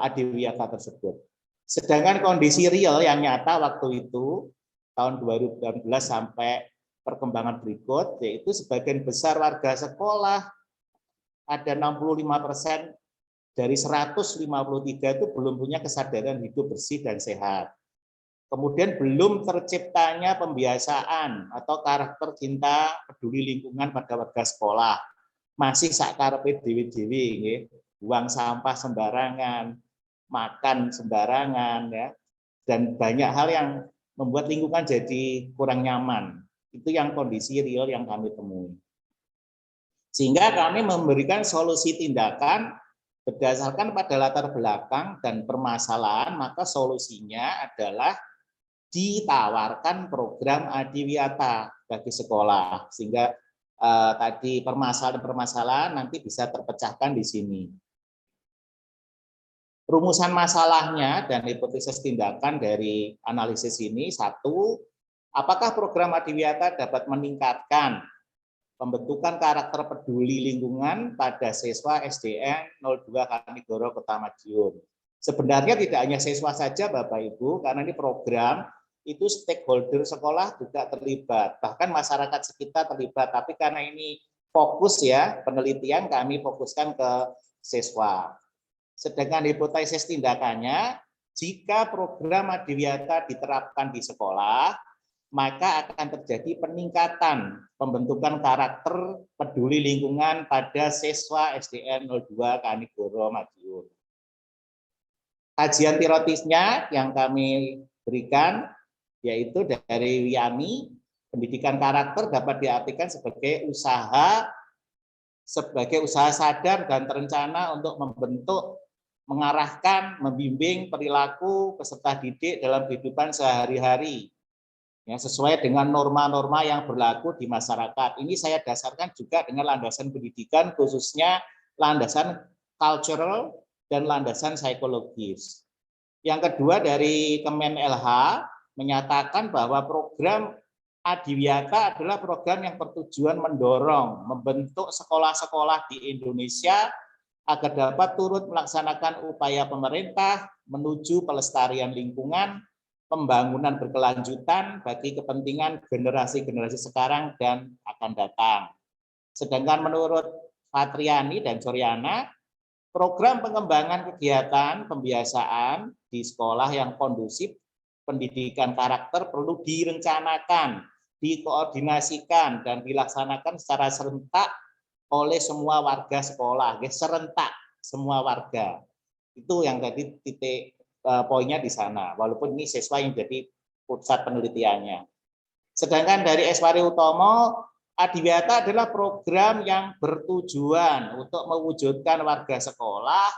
Adiwiyata tersebut. Sedangkan kondisi real yang nyata waktu itu tahun 2018 sampai perkembangan berikut, yaitu sebagian besar warga sekolah ada 65% dari 153 itu belum punya kesadaran hidup bersih dan sehat. Kemudian belum terciptanya pembiasaan atau karakter cinta peduli lingkungan pada warga sekolah. Masih sakarepe dewe-dewe nggih, buang sampah sembarangan, makan sembarangan ya. Dan banyak hal yang membuat lingkungan jadi kurang nyaman. Itu yang kondisi real yang kami temui. Sehingga kami memberikan solusi tindakan berdasarkan pada latar belakang dan permasalahan, maka solusinya adalah ditawarkan program Adiwiyata bagi sekolah. Sehingga tadi permasalahan-permasalahan nanti bisa terpecahkan di sini. Rumusan masalahnya dan hipotesis tindakan dari analisis ini, satu, apakah program Adiwiyata dapat meningkatkan pembentukan karakter peduli lingkungan pada siswa SDN 02 Kanigoro Kota Madiun. Sebenarnya tidak hanya siswa saja Bapak Ibu, karena ini program itu stakeholder sekolah juga terlibat, bahkan masyarakat sekitar terlibat, tapi karena ini fokus ya, penelitian kami fokuskan ke siswa. Sedangkan hipotesis tindakannya, jika program Adiwiyata diterapkan di sekolah, maka akan terjadi peningkatan pembentukan karakter peduli lingkungan pada siswa SDN 02 Kanigoro Madiun. Kajian teoritisnya yang kami berikan yaitu dari Wiyani, pendidikan karakter dapat diartikan sebagai usaha sadar dan terencana untuk membentuk, mengarahkan, membimbing perilaku peserta didik dalam kehidupan sehari-hari. Ya, sesuai dengan norma-norma yang berlaku di masyarakat. Ini saya dasarkan juga dengan landasan pendidikan, khususnya landasan cultural dan landasan psikologis. Yang kedua dari Kemen LH menyatakan bahwa program Adiwiyata adalah program yang bertujuan mendorong, membentuk sekolah-sekolah di Indonesia agar dapat turut melaksanakan upaya pemerintah menuju pelestarian lingkungan, pembangunan berkelanjutan bagi kepentingan generasi-generasi sekarang dan akan datang. Sedangkan menurut Fatriani dan Suryana, program pengembangan kegiatan pembiasaan di sekolah yang kondusif pendidikan karakter perlu direncanakan, dikoordinasikan, dan dilaksanakan secara serentak oleh semua warga sekolah, serentak semua warga. Itu yang tadi titik poinnya di sana, walaupun ini siswa yang jadi pusat penelitiannya. Sedangkan dari Eswari Utomo, Adiwiyata adalah program yang bertujuan untuk mewujudkan warga sekolah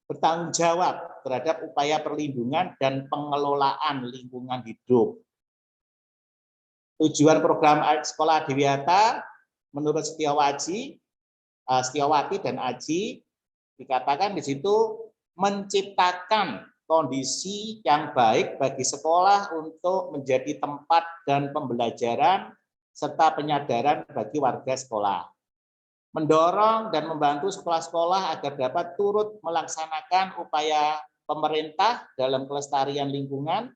bertanggung jawab terhadap upaya perlindungan dan pengelolaan lingkungan hidup. Tujuan program sekolah Adiwiyata menurut Setiawati dan Aji dikatakan di situ menciptakan kondisi yang baik bagi sekolah untuk menjadi tempat dan pembelajaran serta penyadaran bagi warga sekolah. Mendorong dan membantu sekolah-sekolah agar dapat turut melaksanakan upaya pemerintah dalam kelestarian lingkungan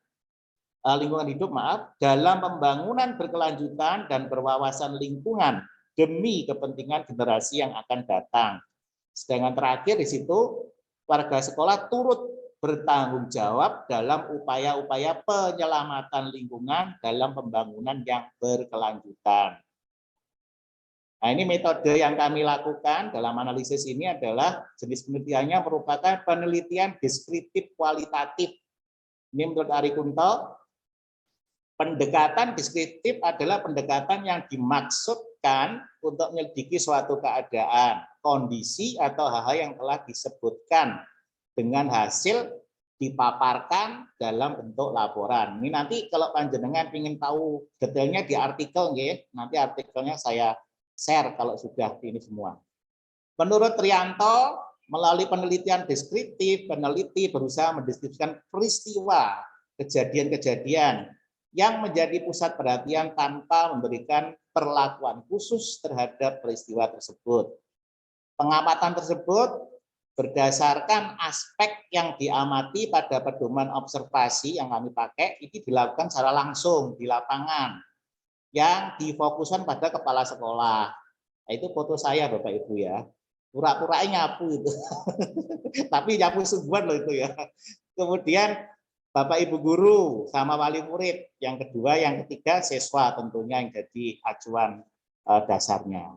hidup, dalam pembangunan berkelanjutan dan berwawasan lingkungan demi kepentingan generasi yang akan datang. Sedangkan terakhir di situ warga sekolah turut bertanggung jawab dalam upaya-upaya penyelamatan lingkungan dalam pembangunan yang berkelanjutan. Nah, ini metode yang kami lakukan dalam analisis ini adalah jenis penelitiannya merupakan penelitian deskriptif kualitatif. Ini menurut Ari Kunto, pendekatan deskriptif adalah pendekatan yang dimaksudkan untuk menyelidiki suatu keadaan, kondisi atau hal-hal yang telah disebutkan dengan hasil dipaparkan dalam bentuk laporan. Ini nanti kalau panjenengan ingin tahu detailnya di artikel, nanti artikelnya saya share kalau sudah ini semua. Menurut Trianto, melalui penelitian deskriptif, peneliti berusaha mendeskripsikan peristiwa, kejadian-kejadian yang menjadi pusat perhatian tanpa memberikan perlakuan khusus terhadap peristiwa tersebut. Pengamatan tersebut berdasarkan aspek yang diamati pada pedoman observasi yang kami pakai, ini dilakukan secara langsung di lapangan, yang difokuskan pada kepala sekolah. Nah, itu foto saya Bapak Ibu ya. Pura-puranya nyapu itu. Tapi nyapu sungguhan loh itu ya. Kemudian Bapak Ibu guru sama wali murid. Yang kedua, yang ketiga siswa tentunya yang jadi acuan dasarnya.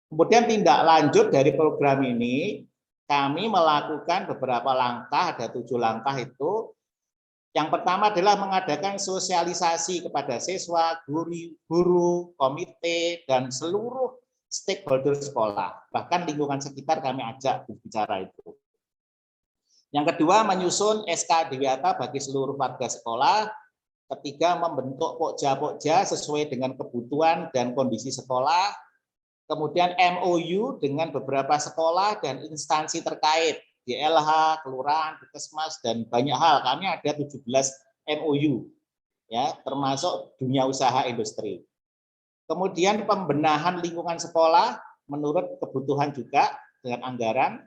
Kemudian tindak lanjut dari program ini, kami melakukan beberapa langkah, ada 7 langkah itu. Yang pertama adalah mengadakan sosialisasi kepada siswa, guru, komite, dan seluruh stakeholder sekolah. Bahkan lingkungan sekitar kami ajak berbicara itu. Yang kedua, menyusun SK Adiwiyata bagi seluruh warga sekolah. Ketiga, membentuk pokja-pokja sesuai dengan kebutuhan dan kondisi sekolah. Kemudian MOU dengan beberapa sekolah dan instansi terkait, DLH, kelurahan, puskesmas, dan banyak hal. Kami ada 17 MOU, ya, termasuk dunia usaha industri. Kemudian pembenahan lingkungan sekolah menurut kebutuhan juga dengan anggaran.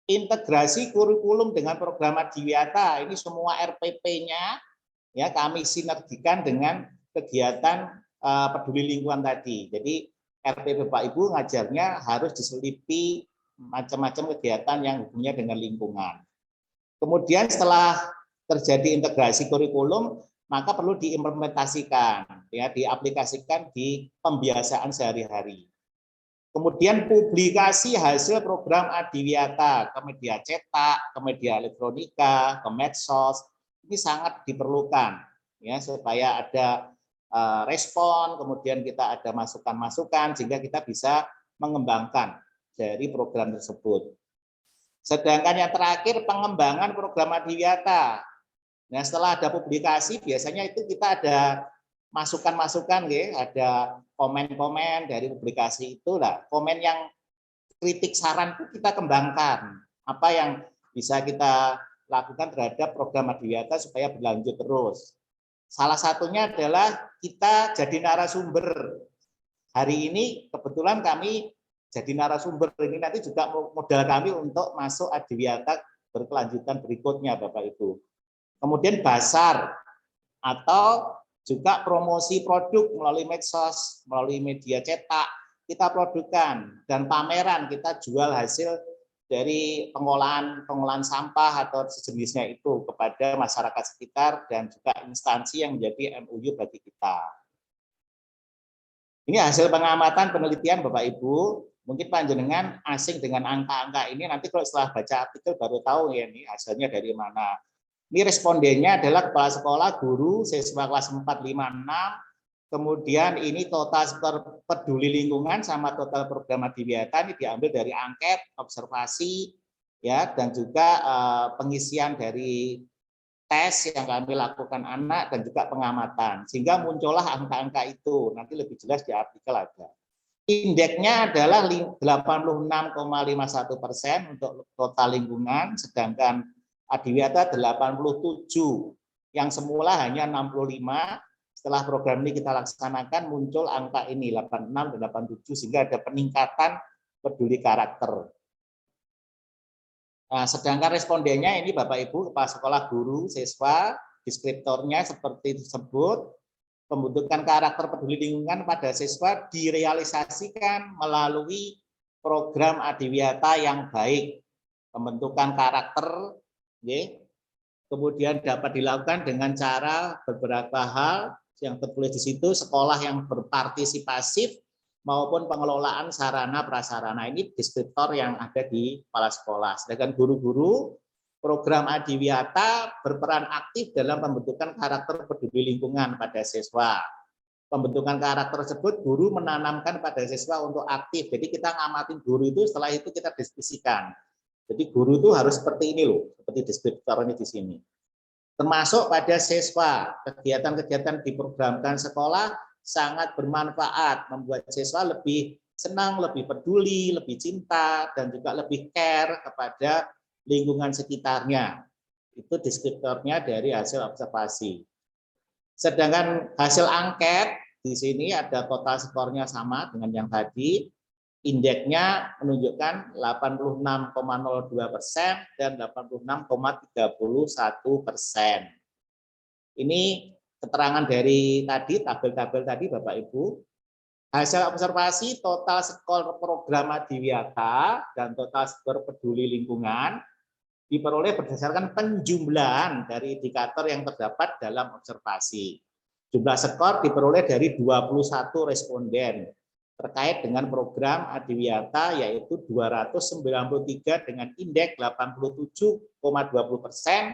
Integrasi kurikulum dengan program Adiwiyata, ini semua RPP-nya ya kami sinergikan dengan kegiatan peduli lingkungan tadi. Jadi RP Bapak Ibu ngajarnya harus diselipi macam-macam kegiatan yang hubungannya dengan lingkungan. Kemudian setelah terjadi integrasi kurikulum, maka perlu diimplementasikan, ya, diaplikasikan di pembiasaan sehari-hari. Kemudian publikasi hasil program Adiwiyata ke media cetak, ke media elektronika, ke medsos, ini sangat diperlukan, ya, supaya ada respon, kemudian kita ada masukan-masukan sehingga kita bisa mengembangkan dari program tersebut. Sedangkan yang terakhir pengembangan program Adiwiyata. Nah, setelah ada publikasi biasanya itu kita ada masukan-masukan, ada komen-komen dari publikasi itu lah. Komen yang kritik saran itu kita kembangkan. Apa yang bisa kita lakukan terhadap program Adiwiyata supaya berlanjut terus. Salah satunya adalah kita jadi narasumber. Hari ini kebetulan kami jadi narasumber, ini nanti juga modal kami untuk masuk Adiwiyata berkelanjutan berikutnya Bapak Ibu. Kemudian basar atau juga promosi produk melalui medsos, melalui media cetak, kita produkan, dan pameran kita jual hasil dari pengolahan sampah atau sejenisnya itu kepada masyarakat sekitar dan juga instansi yang menjadi MOU bagi kita. Ini hasil pengamatan penelitian Bapak Ibu. Mungkin panjenengan asing dengan angka-angka ini, nanti kalau setelah baca artikel baru tahu ya ini hasilnya dari mana. Ini respondennya adalah kepala sekolah, guru, siswa kelas 4, 5, 6. Kemudian ini total skor peduli lingkungan sama total program Adiwiyata ini diambil dari angket, observasi, ya, dan juga pengisian dari tes yang kami lakukan anak dan juga pengamatan. Sehingga muncullah angka-angka itu. Nanti lebih jelas di artikel ada. Indeksnya adalah 86,51% untuk total lingkungan, sedangkan Adiwiyata 87, yang semula hanya 65. Setelah program ini kita laksanakan muncul angka ini 86 dan 87 sehingga ada peningkatan peduli karakter. Nah, sedangkan respondennya ini Bapak Ibu kepala sekolah, guru, siswa, deskriptornya seperti tersebut. Pembentukan karakter peduli lingkungan pada siswa direalisasikan melalui program Adiwiyata yang baik. Pembentukan karakter kemudian dapat dilakukan dengan cara beberapa hal yang tertulis di situ, sekolah yang berpartisipasif maupun pengelolaan sarana prasarana. Ini deskriptor yang ada di kepala sekolah. Sedangkan guru-guru, program Adiwiyata berperan aktif dalam pembentukan karakter peduli lingkungan pada siswa. Pembentukan karakter tersebut guru menanamkan pada siswa untuk aktif. Jadi kita ngamatin guru itu, setelah itu kita diskusikan. Jadi guru itu harus seperti ini loh, seperti deskriptor ini di sini. Termasuk pada siswa, kegiatan-kegiatan diprogramkan sekolah sangat bermanfaat, membuat siswa lebih senang, lebih peduli, lebih cinta, dan juga lebih care kepada lingkungan sekitarnya. Itu deskriptornya dari hasil observasi. Sedangkan hasil angket, di sini ada total skornya sama dengan yang tadi. Indeksnya menunjukkan 86,02% dan 86,31%. Ini keterangan dari tadi, tabel-tabel tadi Bapak Ibu. Hasil observasi total skor program Adiwiyata dan total skor peduli lingkungan diperoleh berdasarkan penjumlahan dari indikator yang terdapat dalam observasi. Jumlah skor diperoleh dari 21 responden terkait dengan program Adiwiyata, yaitu 293 dengan indeks 87,20%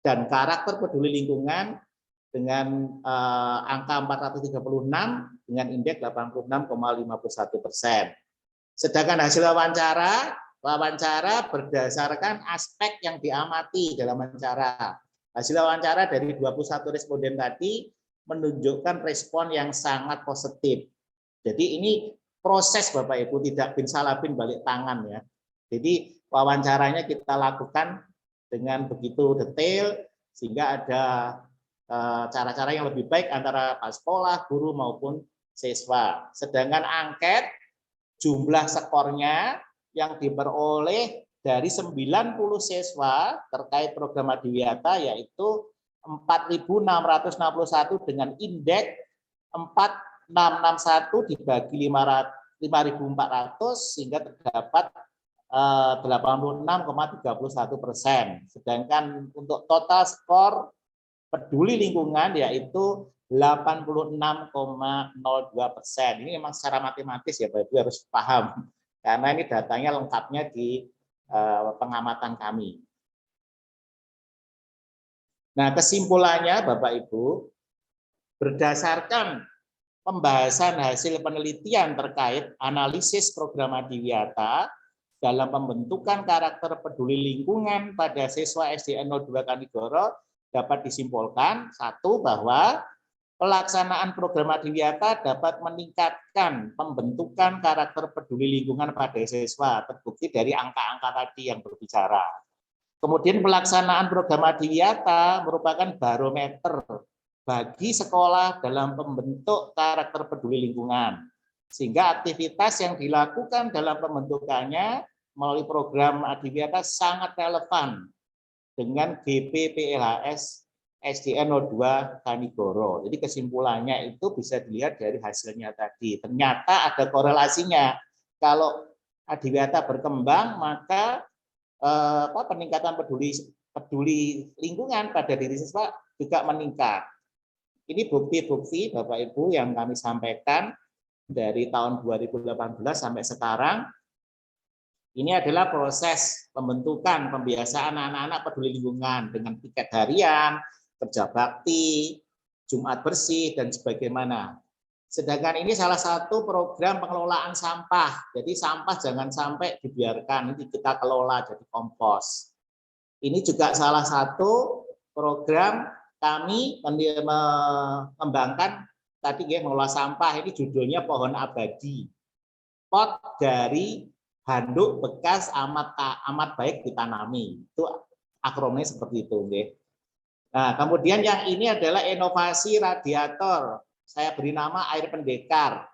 dan karakter peduli lingkungan dengan angka 436 dengan indeks 86,51%. Sedangkan hasil wawancara berdasarkan aspek yang diamati dalam wawancara. Hasil wawancara dari 21 responden tadi menunjukkan respon yang sangat positif. Jadi ini proses Bapak Ibu, tidak bin salah bin balik tangan ya. Jadi wawancaranya kita lakukan dengan begitu detail sehingga ada cara-cara yang lebih baik antara sekolah, guru maupun siswa. Sedangkan angket jumlah skornya yang diperoleh dari 90 siswa terkait program Adiwiyata yaitu 4.661 dengan indeks 4661 dibagi 500 5.400 sehingga terdapat 86,31%. Sedangkan untuk total skor peduli lingkungan yaitu 86,02%. Ini memang secara matematis ya Bapak Ibu harus paham karena ini datanya lengkapnya di pengamatan kami. Nah, kesimpulannya Bapak Ibu, berdasarkan pembahasan hasil penelitian terkait analisis program Adiwiyata dalam pembentukan karakter peduli lingkungan pada siswa SDN 02 Kanigoro dapat disimpulkan, satu, bahwa pelaksanaan program Adiwiyata dapat meningkatkan pembentukan karakter peduli lingkungan pada siswa, terbukti dari angka-angka tadi yang berbicara. Kemudian pelaksanaan program Adiwiyata merupakan barometer bagi sekolah dalam pembentuk karakter peduli lingkungan. Sehingga aktivitas yang dilakukan dalam pembentukannya melalui program Adiwiyata sangat relevan dengan GPPLHS SDN 02 Kanigoro. Jadi kesimpulannya itu bisa dilihat dari hasilnya tadi. Ternyata ada korelasinya. Kalau Adiwiyata berkembang, maka peningkatan peduli lingkungan pada diri siswa juga meningkat. Ini bukti-bukti Bapak Ibu yang kami sampaikan dari tahun 2018 sampai sekarang. Ini adalah proses pembentukan pembiasaan anak-anak peduli lingkungan dengan piket harian, kerja bakti, Jumat bersih, dan sebagaimana. Sedangkan ini salah satu program pengelolaan sampah. Jadi sampah jangan sampai dibiarkan, ini kita kelola jadi kompos. Ini juga salah satu program kami mengembangkan tadi ya, mengelola sampah. Ini judulnya pohon abadi. Pot dari handuk bekas amat baik ditanami. Itu akronimnya seperti itu. Nah, kemudian yang ini adalah inovasi radiator. Saya beri nama air pendekar.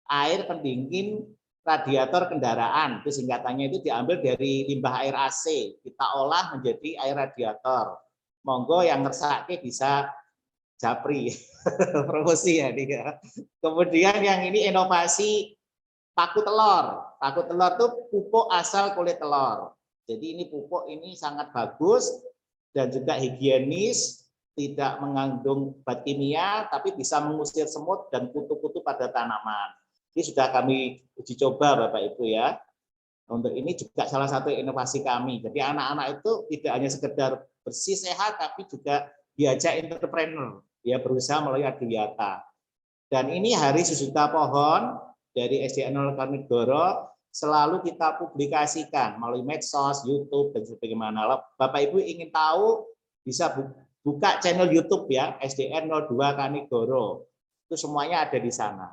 Air pendingin radiator kendaraan. Itu singkatannya itu diambil dari limbah air AC. Kita olah menjadi air radiator. Monggo yang ngersake bisa japri. Promosi ya dia. Kemudian yang ini inovasi paku telur. Paku telur itu pupuk asal kulit telur. Jadi ini pupuk ini sangat bagus dan juga higienis, tidak mengandung zat kimia, tapi bisa mengusir semut dan kutu-kutu pada tanaman. Ini sudah kami uji coba Bapak Ibu ya. Untuk ini juga salah satu inovasi kami. Jadi anak-anak itu tidak hanya sekedar bersih sehat, tapi juga diajak entrepreneur, ya berusaha melalui Adiwiyata. Dan ini Hari Sejuta Pohon dari SDN 02 Kanigoro selalu kita publikasikan melalui medsos, YouTube, dan sebagaimana. Bapak Ibu ingin tahu, bisa buka channel YouTube ya, SDN 02 Kanigoro. Itu semuanya ada di sana.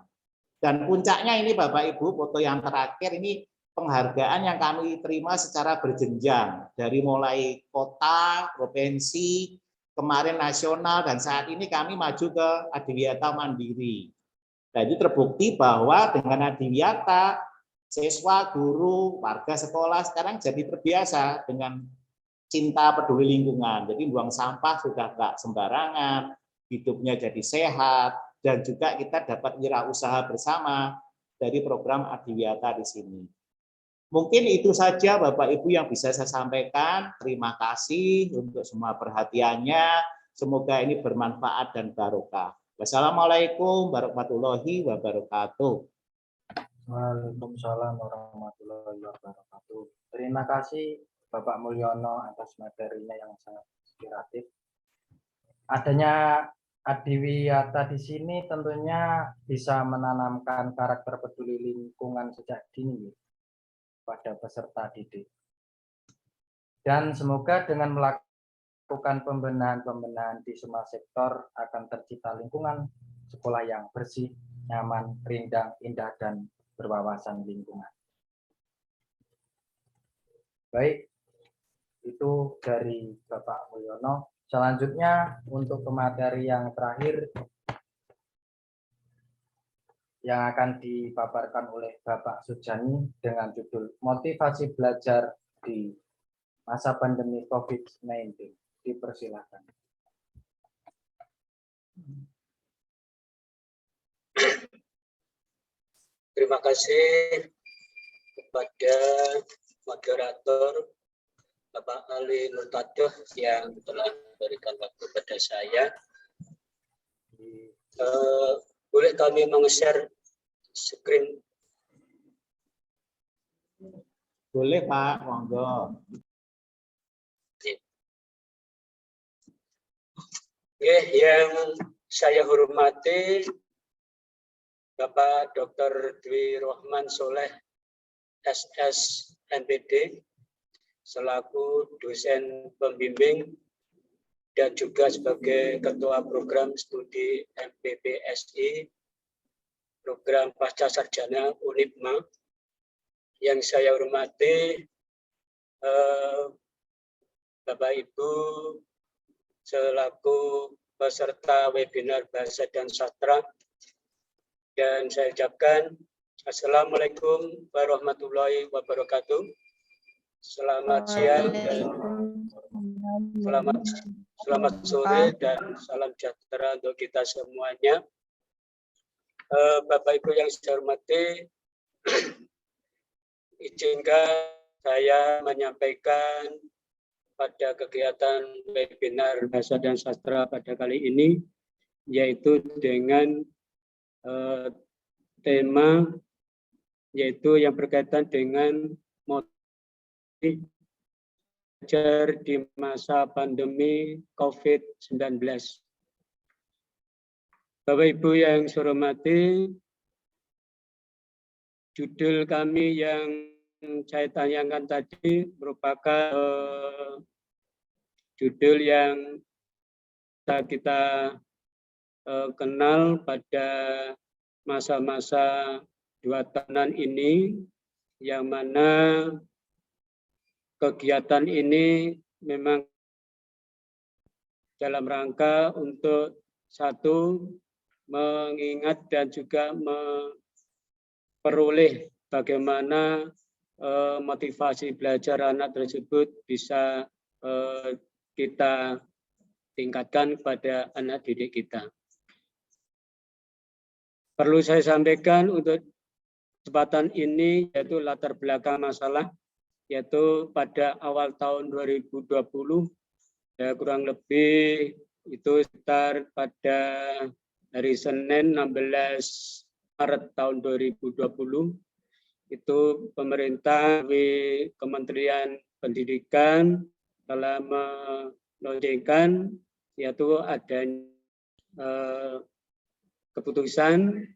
Dan puncaknya ini Bapak Ibu, foto yang terakhir ini penghargaan yang kami terima secara berjenjang. Dari mulai kota, provinsi, kemarin nasional, dan saat ini kami maju ke Adiwiyata Mandiri. Nah, itu terbukti bahwa dengan Adiwiyata, siswa, guru, warga sekolah sekarang jadi terbiasa dengan cinta peduli lingkungan. Jadi buang sampah sudah nggak sembarangan, hidupnya jadi sehat, dan juga kita dapat wirausaha bersama dari program Adiwiyata di sini. Mungkin itu saja Bapak Ibu yang bisa saya sampaikan. Terima kasih untuk semua perhatiannya. Semoga ini bermanfaat dan barokah. Wassalamualaikum warahmatullahi wabarakatuh. Waalaikumsalam warahmatullahi wabarakatuh. Terima kasih Bapak Mulyono atas materinya yang sangat inspiratif. Adanya Adiwiyata di sini tentunya bisa menanamkan karakter peduli lingkungan sejak dini pada peserta didik. Dan semoga dengan melakukan pembenahan-pembenahan di semua sektor akan tercipta lingkungan sekolah yang bersih, nyaman, rindang, indah, dan berwawasan lingkungan. Baik, itu dari Bapak Mulyono. Selanjutnya untuk pemateri yang terakhir yang akan dipaparkan oleh Bapak Sujani dengan judul Motivasi Belajar di Masa Pandemi COVID-19. Dipersilakan. Terima kasih kepada moderator Bapak Ali Murtadoh yang telah memberikan waktu kepada saya. Boleh kami meng-share screen? Boleh Pak, monggo. Yang saya hormati Bapak Dr. Dwi Rohman Soleh, SS MPD, selaku dosen pembimbing dan juga sebagai Ketua Program Studi MPPSI, Program Pasca Sarjana UNIPMA. Yang saya hormati Bapak Ibu selaku peserta webinar Bahasa dan Sastra, dan saya ucapkan Assalamualaikum warahmatullahi wabarakatuh. Selamat siang dan selamat sore dan salam sejahtera untuk kita semuanya. Bapak Ibu yang saya hormati, izinkan saya menyampaikan pada kegiatan webinar Bahasa dan Sastra pada kali ini, yaitu dengan tema yaitu yang berkaitan dengan motif belajar di masa pandemi COVID-19. Bapak Ibu yang saya hormati, judul kami yang saya tanyakan tadi merupakan judul yang kita kenal pada masa-masa 2 tahunan ini, yang mana kegiatan ini memang dalam rangka untuk satu, mengingat dan juga memperoleh bagaimana motivasi belajar anak tersebut bisa kita tingkatkan kepada anak didik kita. Perlu saya sampaikan untuk kesempatan ini yaitu latar belakang masalah, yaitu pada awal tahun 2020, ya kurang lebih itu sekitar pada hari Senin 16 Maret tahun 2020, itu pemerintah melalui Kementerian Pendidikan telah meluncurkan yaitu adanya keputusan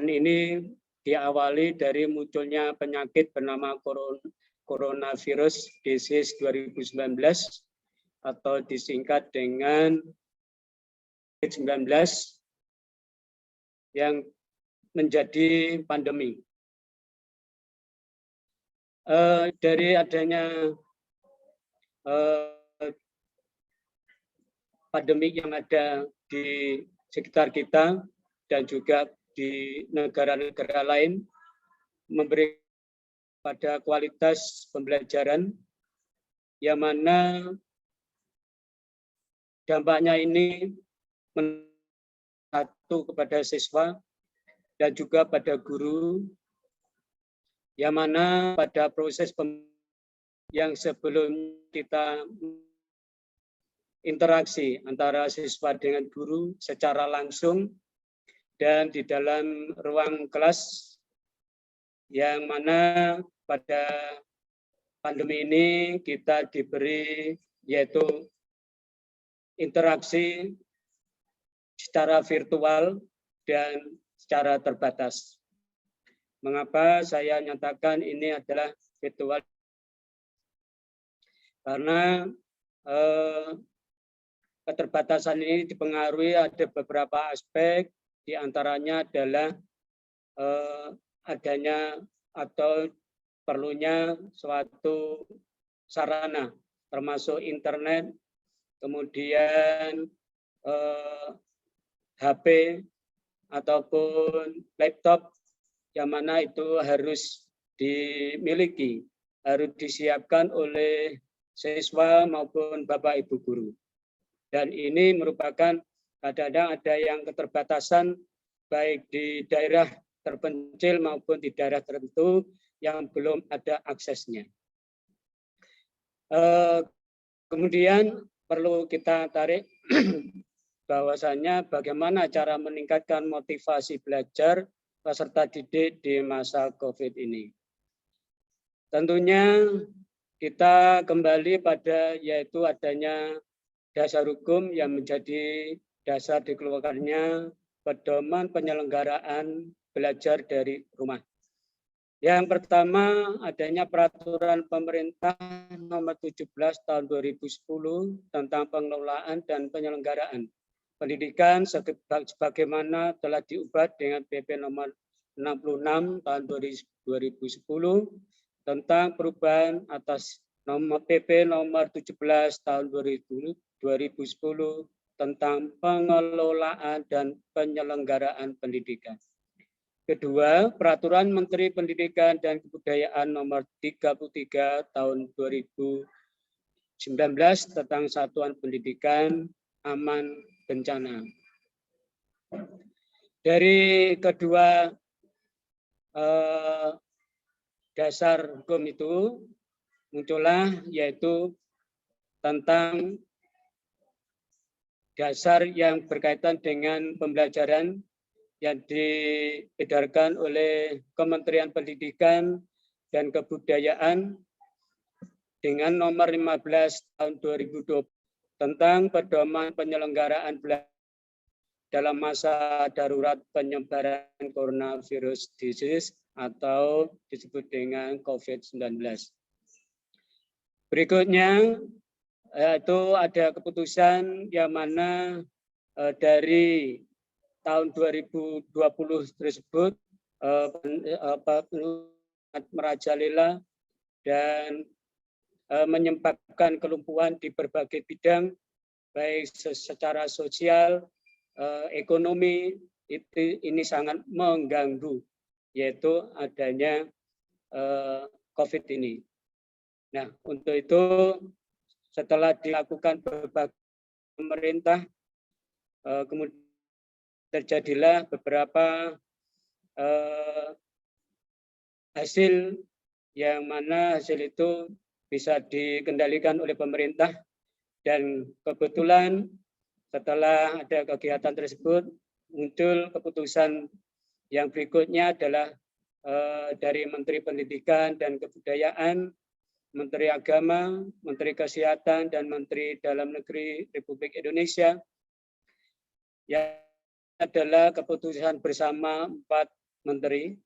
ini diawali dari munculnya penyakit bernama coronavirus disease 2019 atau disingkat dengan COVID-19 yang menjadi pandemi. Dari adanya pandemi yang ada di sekitar kita dan juga di negara-negara lain, memberi pada kualitas pembelajaran yang mana dampaknya ini satu kepada siswa dan juga pada guru, yang mana pada proses yang sebelum kita interaksi antara siswa dengan guru secara langsung dan di dalam ruang kelas, yang mana pada pandemi ini kita diberi yaitu interaksi secara virtual dan secara terbatas. Mengapa saya nyatakan ini adalah virtual? Karena keterbatasan ini dipengaruhi ada beberapa aspek, di antaranya adalah adanya atau perlunya suatu sarana, termasuk internet, kemudian HP ataupun laptop, yang mana itu harus dimiliki, harus disiapkan oleh siswa maupun Bapak Ibu guru. Dan ini merupakan kadang-kadang ada yang keterbatasan baik di daerah terpencil maupun di daerah tertentu yang belum ada aksesnya. Kemudian perlu kita tarik bahwasannya bagaimana cara meningkatkan motivasi belajar peserta didik di masa COVID ini. Tentunya kita kembali pada yaitu adanya dasar hukum yang menjadi dasar dikeluarkannya pedoman penyelenggaraan belajar dari rumah. Yang pertama adanya peraturan pemerintah nomor 17 tahun 2010 tentang pengelolaan dan penyelenggaraan pendidikan sebagaimana telah diubah dengan PP nomor 66 tahun 2010 tentang perubahan atas nomor PP nomor 17 tahun 2010 tentang pengelolaan dan penyelenggaraan pendidikan. Kedua, Peraturan Menteri Pendidikan dan Kebudayaan nomor 33 tahun 2019 tentang Satuan Pendidikan Aman Bencana. Dari kedua dasar hukum itu muncullah yaitu tentang dasar yang berkaitan dengan pembelajaran yang diedarkan oleh Kementerian Pendidikan dan Kebudayaan dengan nomor 15 tahun 2020 tentang pedoman penyelenggaraan belajar dalam masa darurat penyebaran coronavirus disease atau disebut dengan COVID-19. Berikutnya itu ada keputusan yang mana dari tahun 2020 tersebut merajalela dan menyebabkan kelumpuhan di berbagai bidang baik secara sosial, ekonomi, ini sangat mengganggu yaitu adanya COVID ini. Nah, untuk itu setelah dilakukan berbagai pemerintah, kemudian terjadilah beberapa hasil yang mana hasil itu bisa dikendalikan oleh pemerintah dan kebetulan setelah ada kegiatan tersebut muncul keputusan yang berikutnya adalah dari Menteri Pendidikan dan Kebudayaan, Menteri Agama, Menteri Kesehatan, dan Menteri Dalam Negeri Republik Indonesia yang adalah keputusan bersama 4 menteri,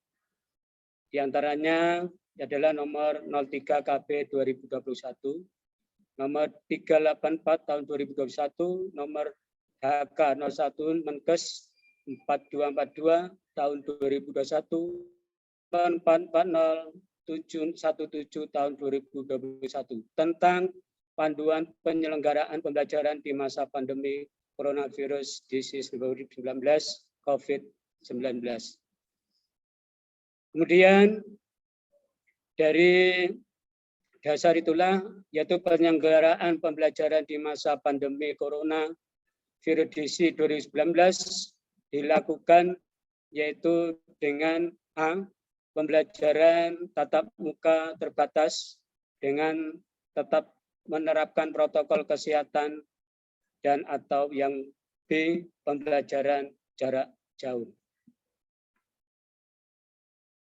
diantaranya adalah nomor 03 KB 2021, nomor 384 tahun 2021, nomor HK 01 Menkes 4242 tahun 2021, nomor 440 tahun 2021 tentang panduan penyelenggaraan pembelajaran di masa pandemi coronavirus disease 2019 COVID-19. Kemudian dari dasar itulah yaitu penyelenggaraan pembelajaran di masa pandemi corona virus disease 2019 dilakukan yaitu dengan A. Pembelajaran tatap muka terbatas dengan tetap menerapkan protokol kesehatan dan atau yang B. Pembelajaran jarak jauh.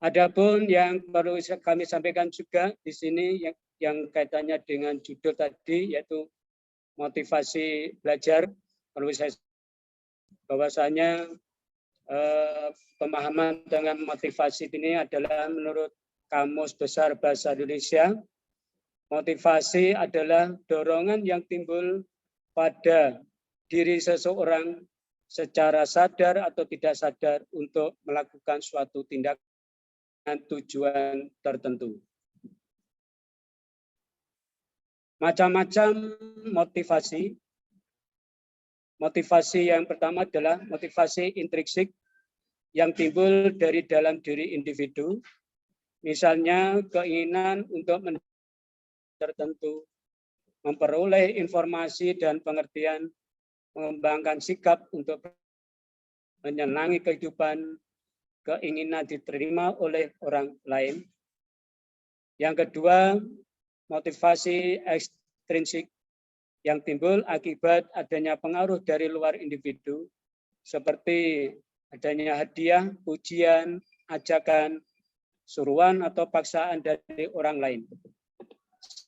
Adapun yang perlu kami sampaikan juga di sini yang kaitannya dengan judul tadi yaitu motivasi belajar, perlu saya bahwasanya pemahaman dengan motivasi ini adalah menurut Kamus Besar Bahasa Indonesia, motivasi adalah dorongan yang timbul pada diri seseorang secara sadar atau tidak sadar untuk melakukan suatu tindakan tujuan tertentu. Macam-macam motivasi. Motivasi yang pertama adalah motivasi intrinsik yang timbul dari dalam diri individu. Misalnya keinginan untuk tertentu, memperoleh informasi dan pengertian, mengembangkan sikap untuk menyenangi kehidupan, keinginan diterima oleh orang lain. Yang kedua, motivasi ekstrinsik yang timbul akibat adanya pengaruh dari luar individu, seperti adanya hadiah, pujian, ajakan, suruhan, atau paksaan dari orang lain.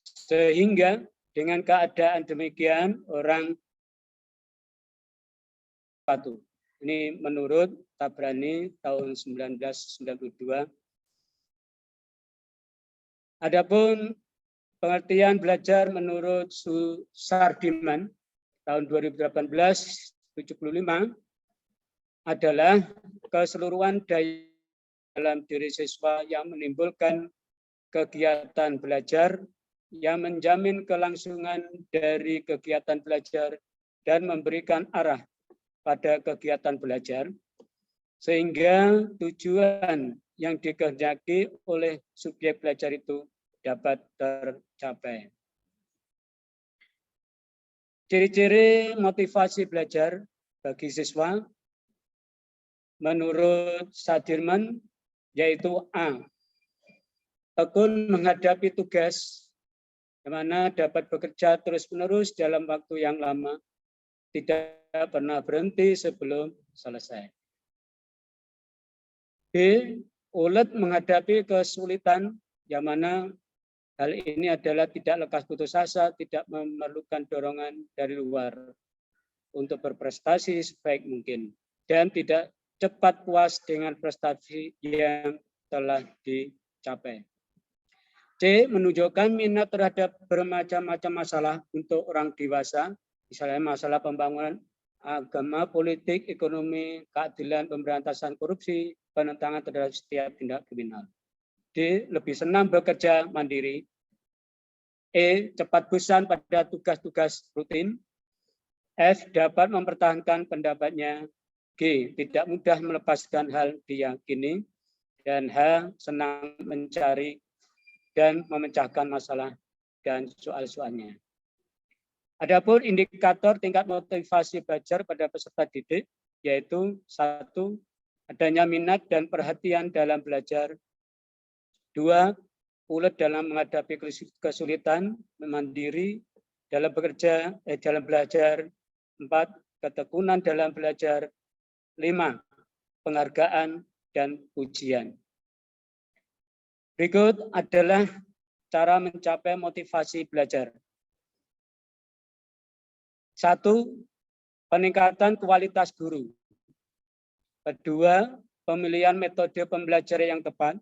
Sehingga dengan keadaan demikian, orang patuh. Ini menurut Tabrani tahun 1992. Adapun pengertian belajar menurut Sardiman tahun 2018-75 adalah keseluruhan daya dalam diri siswa yang menimbulkan kegiatan belajar yang menjamin kelangsungan dari kegiatan belajar dan memberikan arah pada kegiatan belajar, sehingga tujuan yang dikehendaki oleh subjek belajar itu dapat tercapai. Ciri-ciri motivasi belajar bagi siswa menurut Sardiman yaitu A. Tekun menghadapi tugas, di mana dapat bekerja terus-menerus dalam waktu yang lama, tidak pernah berhenti sebelum selesai. B. Ulet menghadapi kesulitan, yang mana hal ini adalah tidak lekas putus asa, tidak memerlukan dorongan dari luar untuk berprestasi sebaik mungkin, dan tidak cepat puas dengan prestasi yang telah dicapai. C. Menunjukkan minat terhadap bermacam-macam masalah untuk orang dewasa, misalnya masalah pembangunan agama, politik, ekonomi, keadilan, pemberantasan korupsi, penentangan terhadap setiap tindak kriminal. D. Lebih senang bekerja mandiri. E. Cepat bosan pada tugas-tugas rutin. F. Dapat mempertahankan pendapatnya. G. Tidak mudah melepaskan hal diyakini. Dan H. Senang mencari dan memecahkan masalah dan soal-soalnya. Adapun indikator tingkat motivasi belajar pada peserta didik yaitu 1. Adanya minat dan perhatian dalam belajar. 2. Ulet dalam menghadapi kesulitan, mandiri dalam dalam belajar. 4. Ketekunan dalam belajar. 5. Penghargaan dan pujian. Berikut adalah cara mencapai motivasi belajar. 1. Peningkatan kualitas guru. 2. Pemilihan metode pembelajaran yang tepat.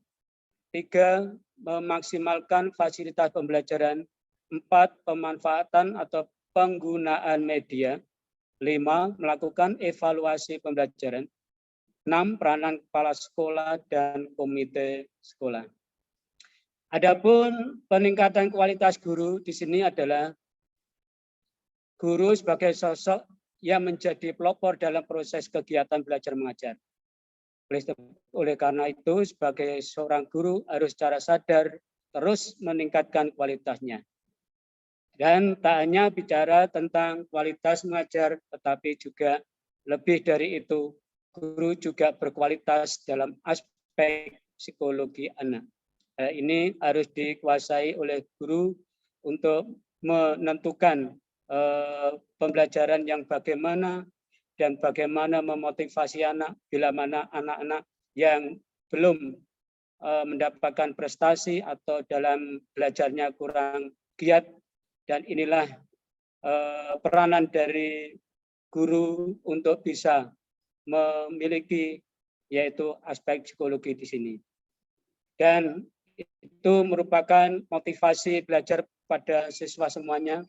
3. Memaksimalkan fasilitas pembelajaran. 4. Pemanfaatan atau penggunaan media. 5. Melakukan evaluasi pembelajaran. 6. Peranan kepala sekolah dan komite sekolah. Adapun peningkatan kualitas guru di sini adalah guru sebagai sosok yang menjadi pelopor dalam proses kegiatan belajar mengajar. Oleh karena itu, sebagai seorang guru harus secara sadar terus meningkatkan kualitasnya. Dan tak hanya bicara tentang kualitas mengajar, tetapi juga lebih dari itu, guru juga berkualitas dalam aspek psikologi anak. Ini harus dikuasai oleh guru untuk menentukan pembelajaran yang bagaimana dan bagaimana memotivasi anak bila mana anak-anak yang belum mendapatkan prestasi atau dalam belajarnya kurang giat, dan inilah peranan dari guru untuk bisa memiliki yaitu aspek psikologi di sini. Dan itu merupakan motivasi belajar pada siswa semuanya.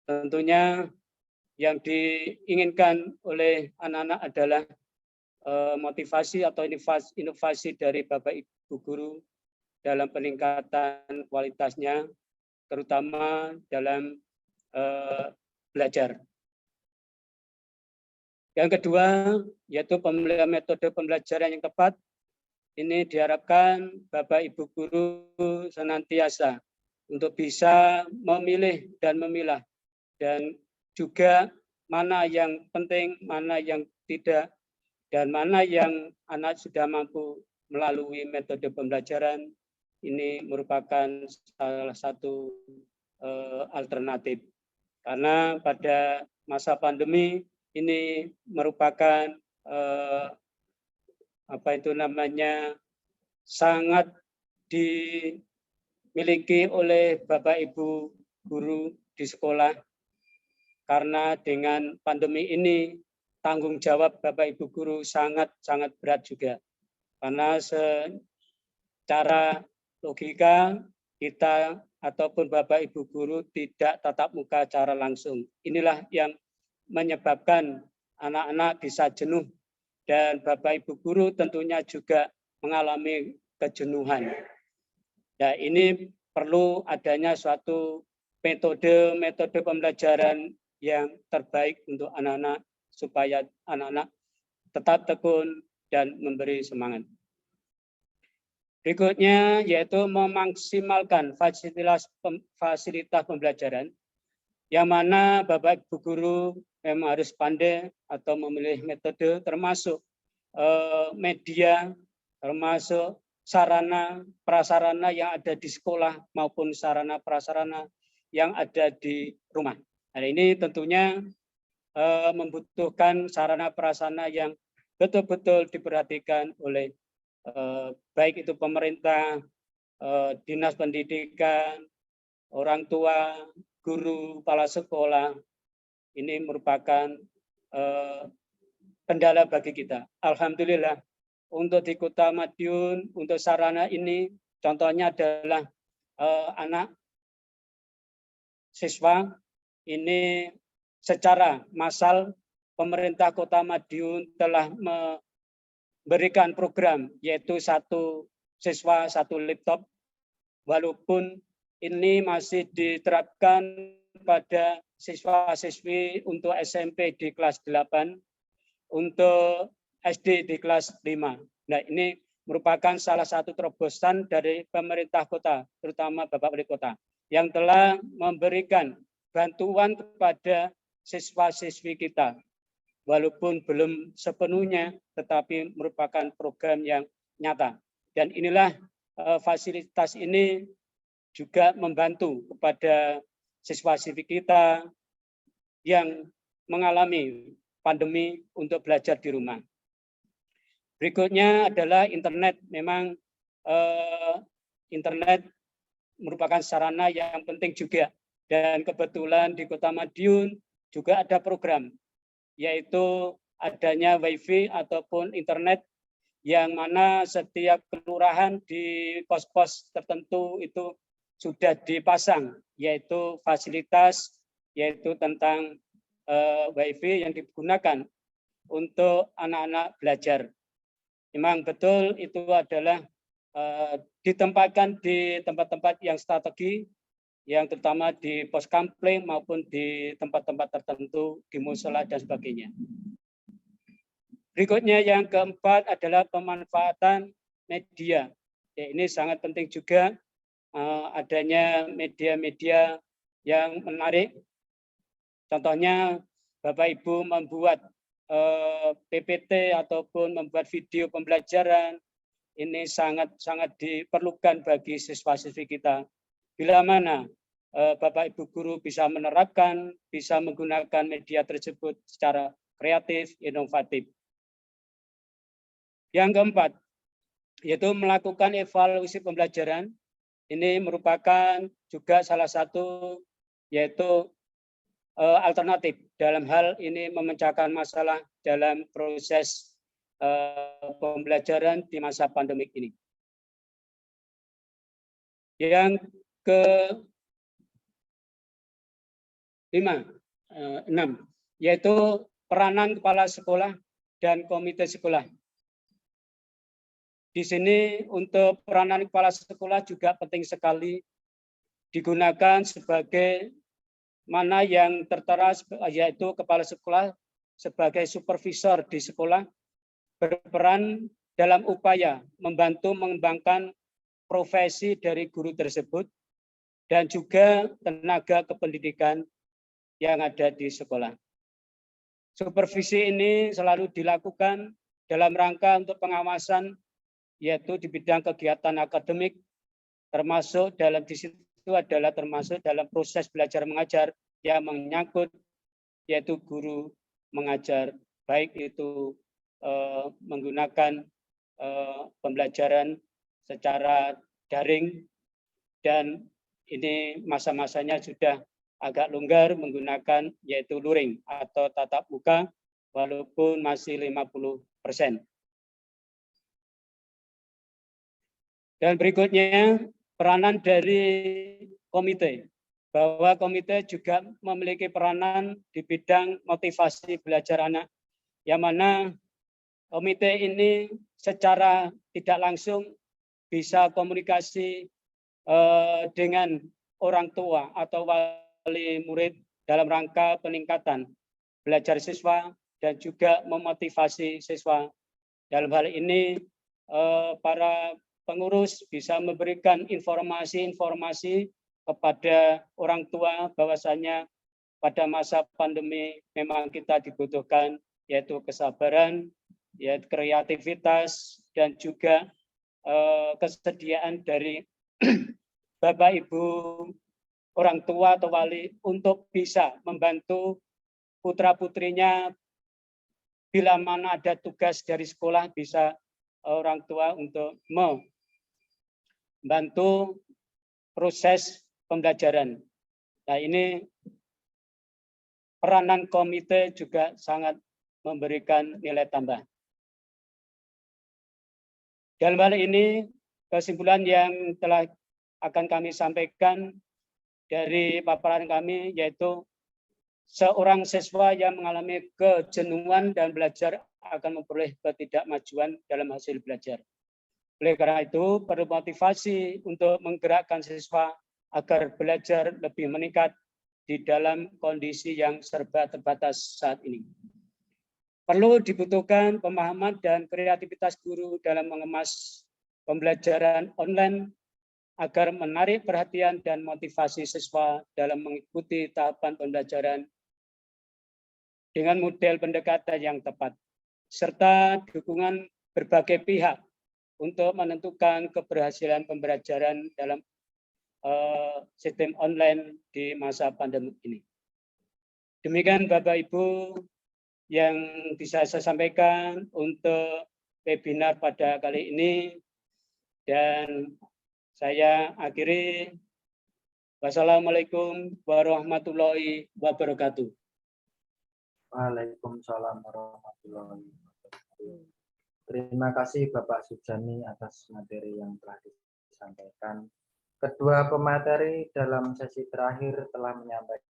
Tentunya yang diinginkan oleh anak-anak adalah motivasi atau inovasi dari Bapak Ibu guru dalam peningkatan kualitasnya, terutama dalam belajar. Yang kedua, yaitu pemilihan metode pembelajaran yang tepat. Ini diharapkan Bapak Ibu guru senantiasa untuk bisa memilih dan memilah, dan juga mana yang penting, mana yang tidak, dan mana yang anak sudah mampu melalui metode pembelajaran, ini merupakan salah satu alternatif. Karena pada masa pandemi ini merupakan sangat dimiliki oleh Bapak Ibu guru di sekolah, karena dengan pandemi ini tanggung jawab Bapak Ibu guru sangat berat juga, karena secara logika kita ataupun Bapak Ibu guru tidak tatap muka secara langsung. Inilah yang menyebabkan anak-anak bisa jenuh, dan Bapak Ibu guru tentunya juga mengalami kejenuhan. Nah, ini perlu adanya suatu metode pembelajaran yang terbaik untuk anak-anak, supaya anak-anak tetap tekun dan memberi semangat. Berikutnya yaitu memaksimalkan fasilitas pembelajaran, yang mana Bapak Ibu guru memang harus pandai atau memilih metode, termasuk media, termasuk sarana prasarana yang ada di sekolah maupun sarana prasarana yang ada di rumah. Nah, ini tentunya membutuhkan sarana prasarana yang betul-betul diperhatikan oleh baik itu pemerintah, dinas pendidikan, orang tua, guru, kepala sekolah. Ini merupakan kendala bagi kita. Alhamdulillah, untuk di Kota Madiun, untuk sarana ini, contohnya adalah anak siswa ini secara massal pemerintah Kota Madiun telah memberikan program, yaitu 1 siswa 1 laptop, walaupun ini masih diterapkan pada siswa-siswi untuk SMP di kelas 8, untuk SD di kelas 5. Nah, ini merupakan salah satu terobosan dari pemerintah kota, terutama Bapak Wali Kota, yang telah memberikan bantuan kepada siswa-siswi kita. Walaupun belum sepenuhnya, tetapi merupakan program yang nyata. Dan inilah fasilitas ini juga membantu kepada siswa-siswi kita yang mengalami pandemi untuk belajar di rumah. Berikutnya adalah internet. Memang internet merupakan sarana yang penting juga. Dan kebetulan di Kota Madiun juga ada program, yaitu adanya WiFi ataupun internet, yang mana setiap kelurahan di pos-pos tertentu itu sudah dipasang, yaitu fasilitas, yaitu tentang WiFi yang digunakan untuk anak-anak belajar. Memang betul itu adalah ditempatkan di tempat-tempat yang strategi, yang terutama di pos kampling maupun di tempat-tempat tertentu, di musola dan sebagainya. Berikutnya yang keempat adalah pemanfaatan media. Ya, ini sangat penting juga adanya media-media yang menarik. Contohnya Bapak Ibu membuat PPT ataupun membuat video pembelajaran, ini sangat diperlukan bagi siswa-siswi kita. Bila mana Bapak Ibu guru bisa menerapkan, bisa menggunakan media tersebut secara kreatif, inovatif. Yang keempat, yaitu melakukan evaluasi pembelajaran. Ini merupakan juga salah satu, yaitu alternatif dalam hal ini memecahkan masalah dalam proses pembelajaran di masa pandemik ini. Yang ke-6, yaitu peranan kepala sekolah dan komite sekolah. Di sini untuk peranan kepala sekolah juga penting sekali digunakan sebagai mana yang tertera, yaitu kepala sekolah sebagai supervisor di sekolah, berperan dalam upaya membantu mengembangkan profesi dari guru tersebut dan juga tenaga kependidikan yang ada di sekolah. Supervisi ini selalu dilakukan dalam rangka untuk pengawasan, yaitu di bidang kegiatan akademik, termasuk dalam di situ adalah termasuk dalam proses belajar mengajar yang menyangkut yaitu guru mengajar, baik itu menggunakan pembelajaran secara daring, dan ini masa-masanya sudah agak longgar menggunakan yaitu luring atau tatap muka, walaupun masih 50%. Dan berikutnya peranan dari komite, bahwa komite juga memiliki peranan di bidang motivasi belajar anak, yang mana komite ini secara tidak langsung bisa komunikasi dengan orang tua atau wali murid dalam rangka peningkatan belajar siswa dan juga memotivasi siswa. Dalam hal ini para pengurus bisa memberikan informasi-informasi kepada orang tua bahwasanya pada masa pandemi memang kita dibutuhkan yaitu kesabaran, yaitu kreativitas, dan juga kesediaan dari Bapak Ibu orang tua atau wali untuk bisa membantu putra-putrinya bila mana ada tugas dari sekolah, bisa orang tua untuk membantu proses pembelajaran. Nah, ini peranan komite juga sangat memberikan nilai tambah. Dalam hal ini, kesimpulan yang telah akan kami sampaikan dari paparan kami yaitu seorang siswa yang mengalami kejenuhan dan belajar akan memperoleh ketidakmajuan dalam hasil belajar. Oleh karena itu, perlu motivasi untuk menggerakkan siswa agar belajar lebih meningkat di dalam kondisi yang serba terbatas saat ini. Perlu dibutuhkan pemahaman dan kreativitas guru dalam mengemas pembelajaran online agar menarik perhatian dan motivasi siswa dalam mengikuti tahapan pembelajaran dengan model pendekatan yang tepat, serta dukungan berbagai pihak untuk menentukan keberhasilan pembelajaran dalam sistem online di masa pandemi ini. Demikian Bapak Ibu yang bisa saya sampaikan untuk webinar pada kali ini, dan saya akhiri. Wassalamualaikum warahmatullahi wabarakatuh. Waalaikumsalam warahmatullahi wabarakatuh. Terima kasih Bapak Sujani atas materi yang telah disampaikan. Kedua pemateri dalam sesi terakhir telah menyampaikan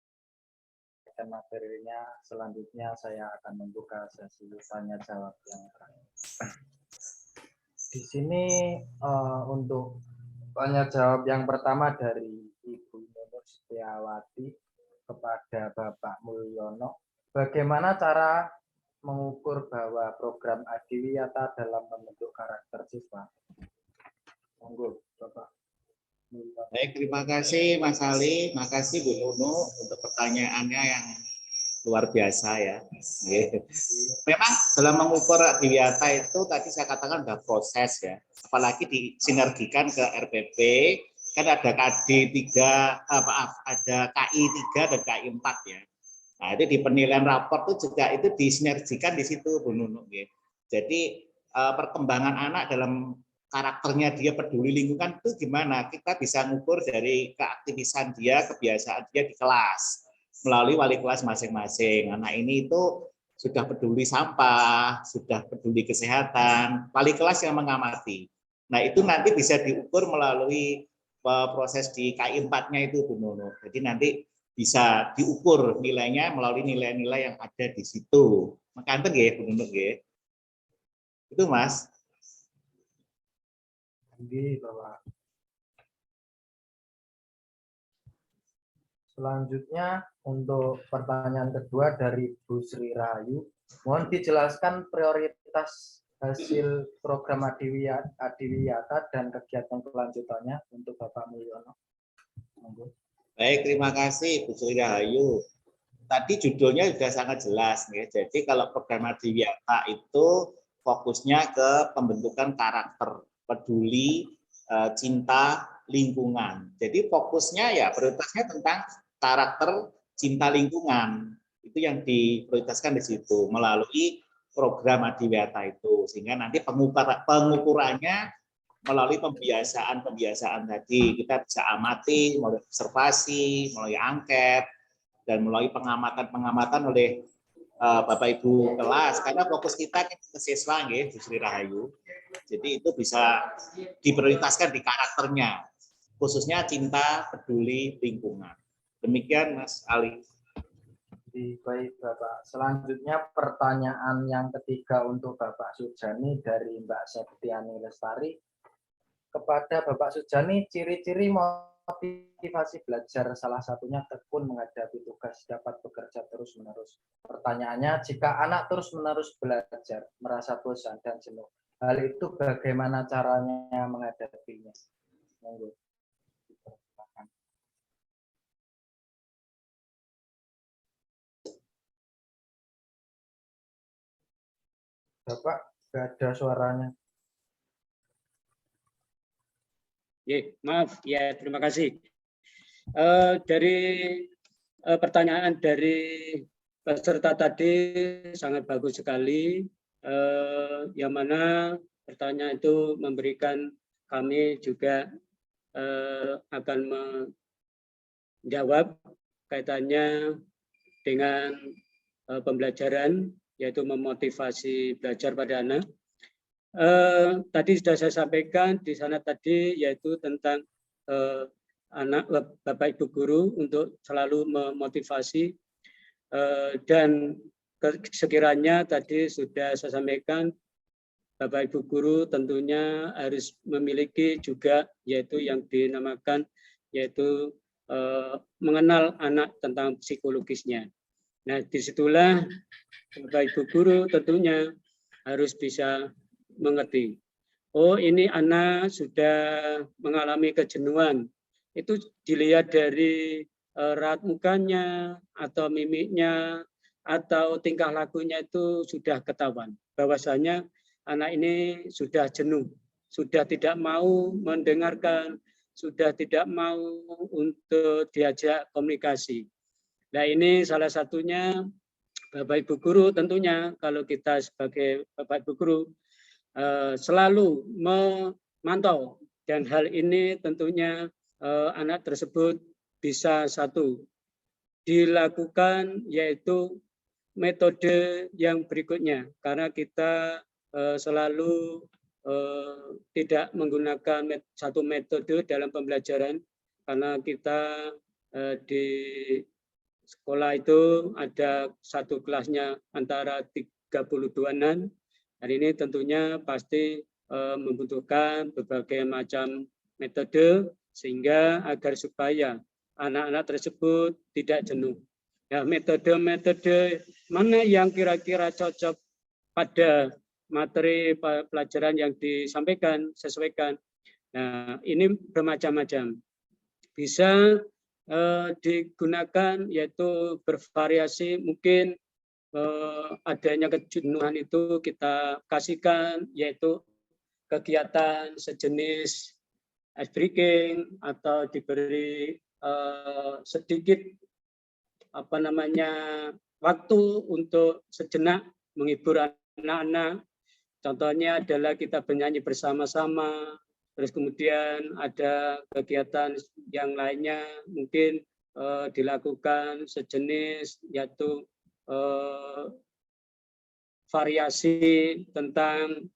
materinya. Selanjutnya saya akan membuka sesi tanya jawab yang terakhir. Di sini untuk tanya jawab yang pertama dari Ibu Nunur Setiawati kepada Bapak Mulyono. Bagaimana cara mengukur bahwa program Adiwiyata dalam membentuk karakter siswa? Monggo, Bapak. Baik, terima kasih Mas Ali, makasih Bu Nunu untuk pertanyaannya yang luar biasa ya. Memang dalam mengukur Adiwiyata itu tadi saya katakan ada proses ya, apalagi disinergikan ke RPP, kan ada KD 3, ada KI 3 dan KI 4 ya. Nah, itu di penilaian raport itu juga itu disinergikan di situ Bu Nunu. Jadi perkembangan anak dalam karakternya dia peduli lingkungan itu gimana? Kita bisa ngukur dari keaktivisan dia, kebiasaan dia di kelas melalui wali kelas masing-masing. Anak ini itu sudah peduli sampah, sudah peduli kesehatan, wali kelas yang mengamati. Nah, itu nanti bisa diukur melalui proses di KI 4-nya itu Bu Nunu. Jadi nanti bisa diukur nilainya melalui nilai-nilai yang ada di situ. Maka ya Bu Nunu ya. Itu Mas. Bapak. Selanjutnya untuk pertanyaan kedua dari Bu Sri Rahayu, mohon dijelaskan prioritas hasil program Adiwiyata dan kegiatan kelanjutannya untuk Bapak Mulyono. Baik, terima kasih Bu Sri Rahayu. Tadi judulnya sudah sangat jelas ya. Jadi kalau program Adiwiyata itu fokusnya ke pembentukan karakter peduli, cinta lingkungan. Jadi fokusnya ya prioritasnya tentang karakter cinta lingkungan. Itu yang diprioritaskan di situ melalui program Adiwiyata itu, sehingga nanti pengukurannya melalui pembiasaan tadi. Kita bisa amati, melalui observasi, melalui angket, dan melalui pengamatan oleh Bapak Ibu kelas, karena fokus kita ke siswa nggih, Bu Sri Rahayu. Jadi itu bisa diprioritaskan di karakternya, khususnya cinta peduli lingkungan. Demikian Mas Ali. Baik Bapak. Selanjutnya pertanyaan yang ketiga untuk Bapak Sujani dari Mbak Septiani Lestari. Kepada Bapak Sujani, ciri-ciri motivasi belajar salah satunya tekun menghadapi tugas, dapat bekerja terus-menerus. Pertanyaannya, jika anak terus-menerus belajar, merasa bosan dan jenuh, hal itu bagaimana caranya menghadapinya? Monggo. Bapak, nggak ada suaranya. Maaf, ya terima kasih. Dari pertanyaan dari peserta tadi sangat bagus sekali, yang mana pertanyaan itu memberikan kami juga akan menjawab kaitannya dengan pembelajaran, yaitu memotivasi belajar pada anak. Tadi sudah saya sampaikan di sana tadi, yaitu tentang anak Bapak Ibu guru untuk selalu memotivasi, dan sekiranya tadi sudah saya sampaikan, Bapak Ibu guru tentunya harus memiliki juga yaitu yang dinamakan yaitu mengenal anak tentang psikologisnya. Nah, disitulah Bapak Ibu guru tentunya harus bisa mengerti. Oh, ini anak sudah mengalami kejenuhan. Itu dilihat dari raut mukanya atau mimiknya atau tingkah lakunya itu sudah ketahuan bahwasanya anak ini sudah jenuh, sudah tidak mau mendengarkan, sudah tidak mau untuk diajak komunikasi. Nah, ini salah satunya Bapak Ibu guru tentunya kalau kita sebagai Bapak Ibu guru selalu memantau, dan hal ini tentunya anak tersebut bisa satu dilakukan yaitu metode yang berikutnya, karena kita selalu tidak menggunakan satu metode dalam pembelajaran, karena kita di sekolah itu ada satu kelasnya antara 32-an. Hari ini tentunya pasti membutuhkan berbagai macam metode sehingga agar supaya anak-anak tersebut tidak jenuh. Ya, metode-metode mana yang kira-kira cocok pada materi pelajaran yang disampaikan, sesuaikan. Nah, ini bermacam-macam. Bisa digunakan yaitu bervariasi, mungkin adanya kejenuhan itu kita kasihkan yaitu kegiatan sejenis ice breaking atau diberi sedikit waktu untuk sejenak menghibur anak-anak. Contohnya adalah kita bernyanyi bersama-sama, terus kemudian ada kegiatan yang lainnya mungkin dilakukan sejenis yaitu variasi tentang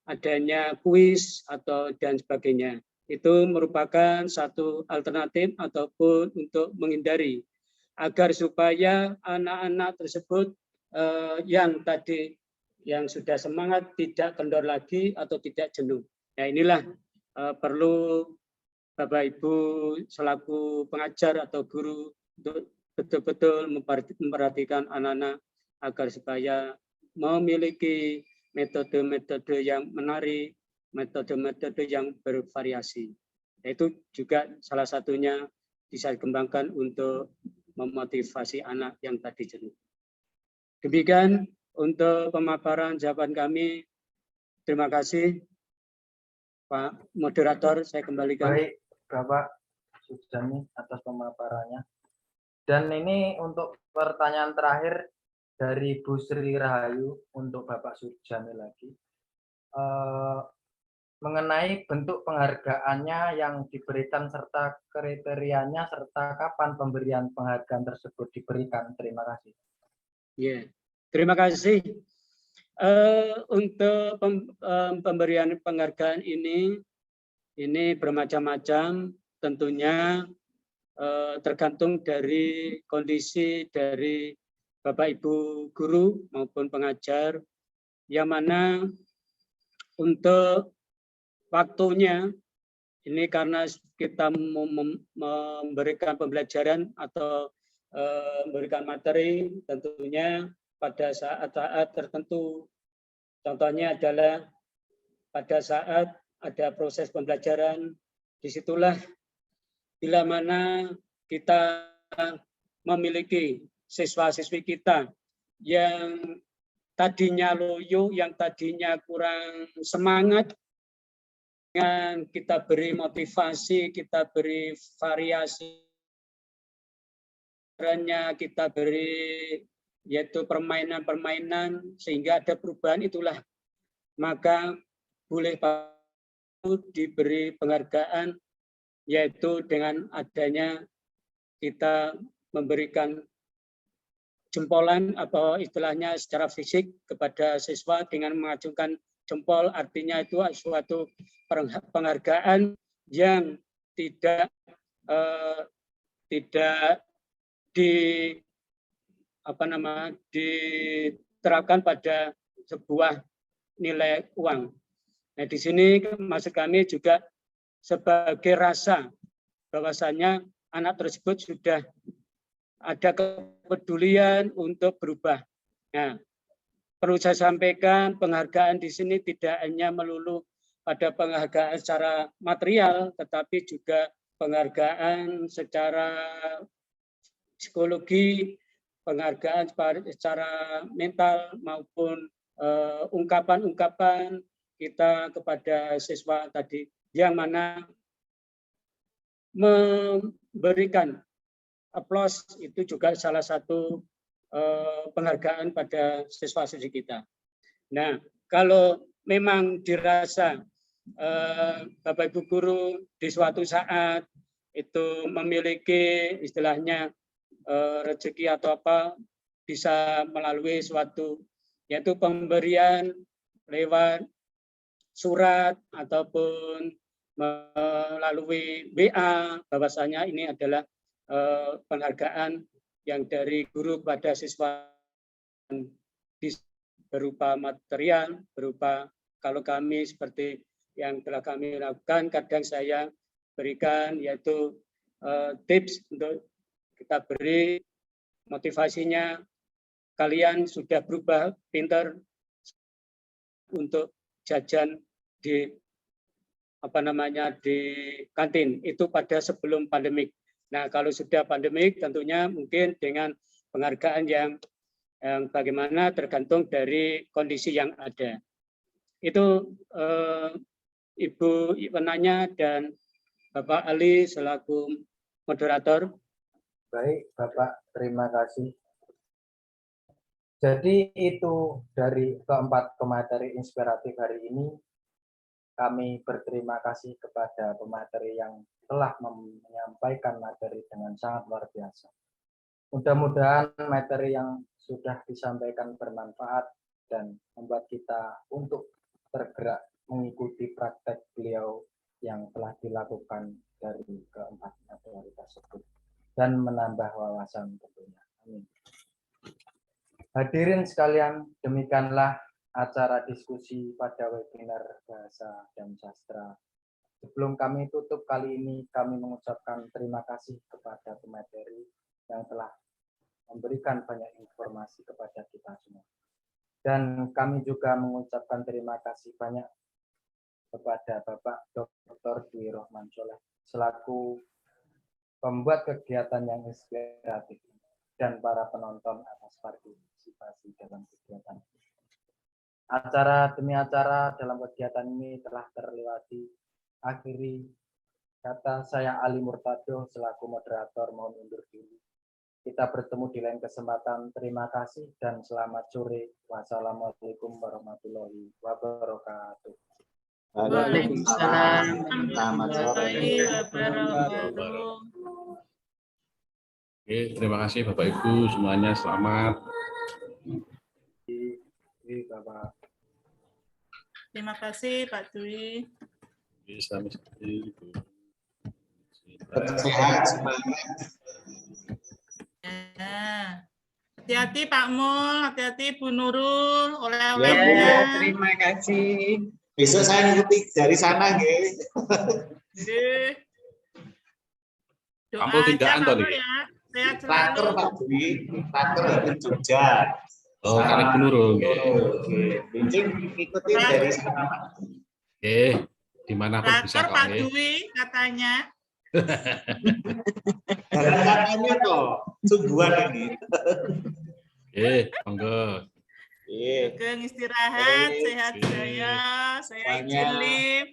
adanya kuis atau dan sebagainya. Itu merupakan satu alternatif ataupun untuk menghindari agar supaya anak-anak tersebut yang tadi yang sudah semangat tidak kendor lagi atau tidak jenuh. Nah, inilah perlu Bapak Ibu selaku pengajar atau guru untuk betul-betul memperhatikan anak-anak agar supaya memiliki metode-metode yang menarik, metode-metode yang bervariasi. Itu juga salah satunya bisa dikembangkan untuk memotivasi anak yang tadi jenuh. Demikian untuk pemaparan jawaban kami. Terima kasih, Pak Moderator. Saya kembalikan. Baik, Bapak Sujani atas pemaparannya. Dan ini untuk pertanyaan terakhir dari Bu Sri Rahayu untuk Bapak Sujani lagi. Mengenai bentuk penghargaannya yang diberikan serta kriterianya serta kapan pemberian penghargaan tersebut diberikan. Terima kasih. Ya, terima kasih. Untuk pemberian penghargaan ini bermacam-macam, tentunya tergantung dari kondisi dari Bapak Ibu guru maupun pengajar, yang mana untuk waktunya ini karena kita memberikan pembelajaran atau memberikan materi tentunya pada saat-saat tertentu. Contohnya adalah pada saat ada proses pembelajaran, disitulah bila mana kita memiliki siswa-siswi kita yang tadinya loyo, yang tadinya kurang semangat, dengan kita beri motivasi, kita beri variasi, kita beri yaitu permainan-permainan sehingga ada perubahan, itulah maka boleh diberi penghargaan, yaitu dengan adanya kita memberikan jempolan atau istilahnya secara fisik kepada siswa dengan mengacungkan jempol, artinya itu suatu penghargaan yang tidak diterapkan pada sebuah nilai uang. Nah, di sini maksud kami juga sebagai rasa bahwasanya anak tersebut sudah ada kepedulian untuk berubah. Nah, perlu saya sampaikan penghargaan di sini tidak hanya melulu pada penghargaan secara material, tetapi juga penghargaan secara psikologi, penghargaan secara mental maupun ungkapan-ungkapan kita kepada siswa tadi, yang mana memberikan aplaus itu juga salah satu penghargaan pada siswa-siswi kita. Nah, kalau memang dirasa Bapak Ibu guru di suatu saat itu memiliki istilahnya rezeki atau apa, bisa melalui suatu yaitu pemberian lewat surat ataupun melalui WA, bahwasanya ini adalah penghargaan yang dari guru pada siswa berupa material, berupa kalau kami seperti yang telah kami lakukan, kadang saya berikan yaitu tips untuk kita beri motivasinya, kalian sudah berubah pintar untuk jajan di di kantin itu pada sebelum pandemik. Nah, kalau sudah pandemik tentunya mungkin dengan penghargaan yang bagaimana tergantung dari kondisi yang ada. Itu Ibu penanya dan Bapak Ali selaku moderator. Baik, Bapak, terima kasih. Jadi itu dari keempat pemateri inspiratif hari ini. Kami berterima kasih kepada pemateri yang telah menyampaikan materi dengan sangat luar biasa. Mudah-mudahan materi yang sudah disampaikan bermanfaat dan membuat kita untuk tergerak mengikuti praktek beliau yang telah dilakukan dari keempat materi tersebut dan menambah wawasan tentunya. Amin. Hadirin sekalian, demikianlah acara diskusi pada webinar Bahasa dan Sastra. Sebelum kami tutup kali ini, kami mengucapkan terima kasih kepada pemateri yang telah memberikan banyak informasi kepada kita semua. Dan kami juga mengucapkan terima kasih banyak kepada Bapak Dr. Dwi Rohman Soleh selaku pembuat kegiatan yang inspiratif dan para penonton atas partisipasi dalam kegiatan. Acara demi acara dalam kegiatan ini telah terlewati. Akhiri kata saya Ali Murtado selaku moderator mohon undur diri. Kita bertemu di lain kesempatan. Terima kasih dan selamat sore. Wassalamualaikum warahmatullahi wabarakatuh. Waalaikumsalam Selamat sore. warahmatullahi wabarakatuh. Oke, terima kasih Bapak Ibu semuanya, selamat. Bapak. Terima kasih Pak Dwi. Oke, selamat sore. Sehat semuanya. Ya. Hati-hati Pak Mul, hati-hati Bu Nurul, Ya, oleh-olehnya. Terima kasih. Besok saya ngikuti dari sana, nggih. Nggih. Doa Ampun aja tindakan Pak toh, Mul niki? ya. Sehat Traker selalu. Pak Dwi, traker dari Jogja. Oh, kali penurun. Oke, Bincang ikuti dari sana. Oke, dimanapun bisa Traker kok. Pak Oke. Dwi katanya. Dan katanya toh, sungguhan ini. Oke, monggo. Iya. Sugeng istirahat, Oke. sehat saya izin Semuanya. live.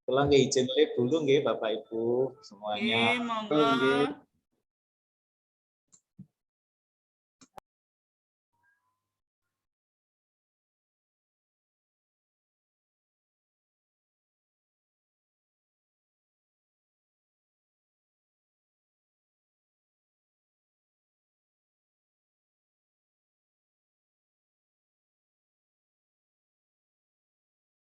Tolong izin live dulu nggih Bapak Ibu semuanya. Oke, monggo.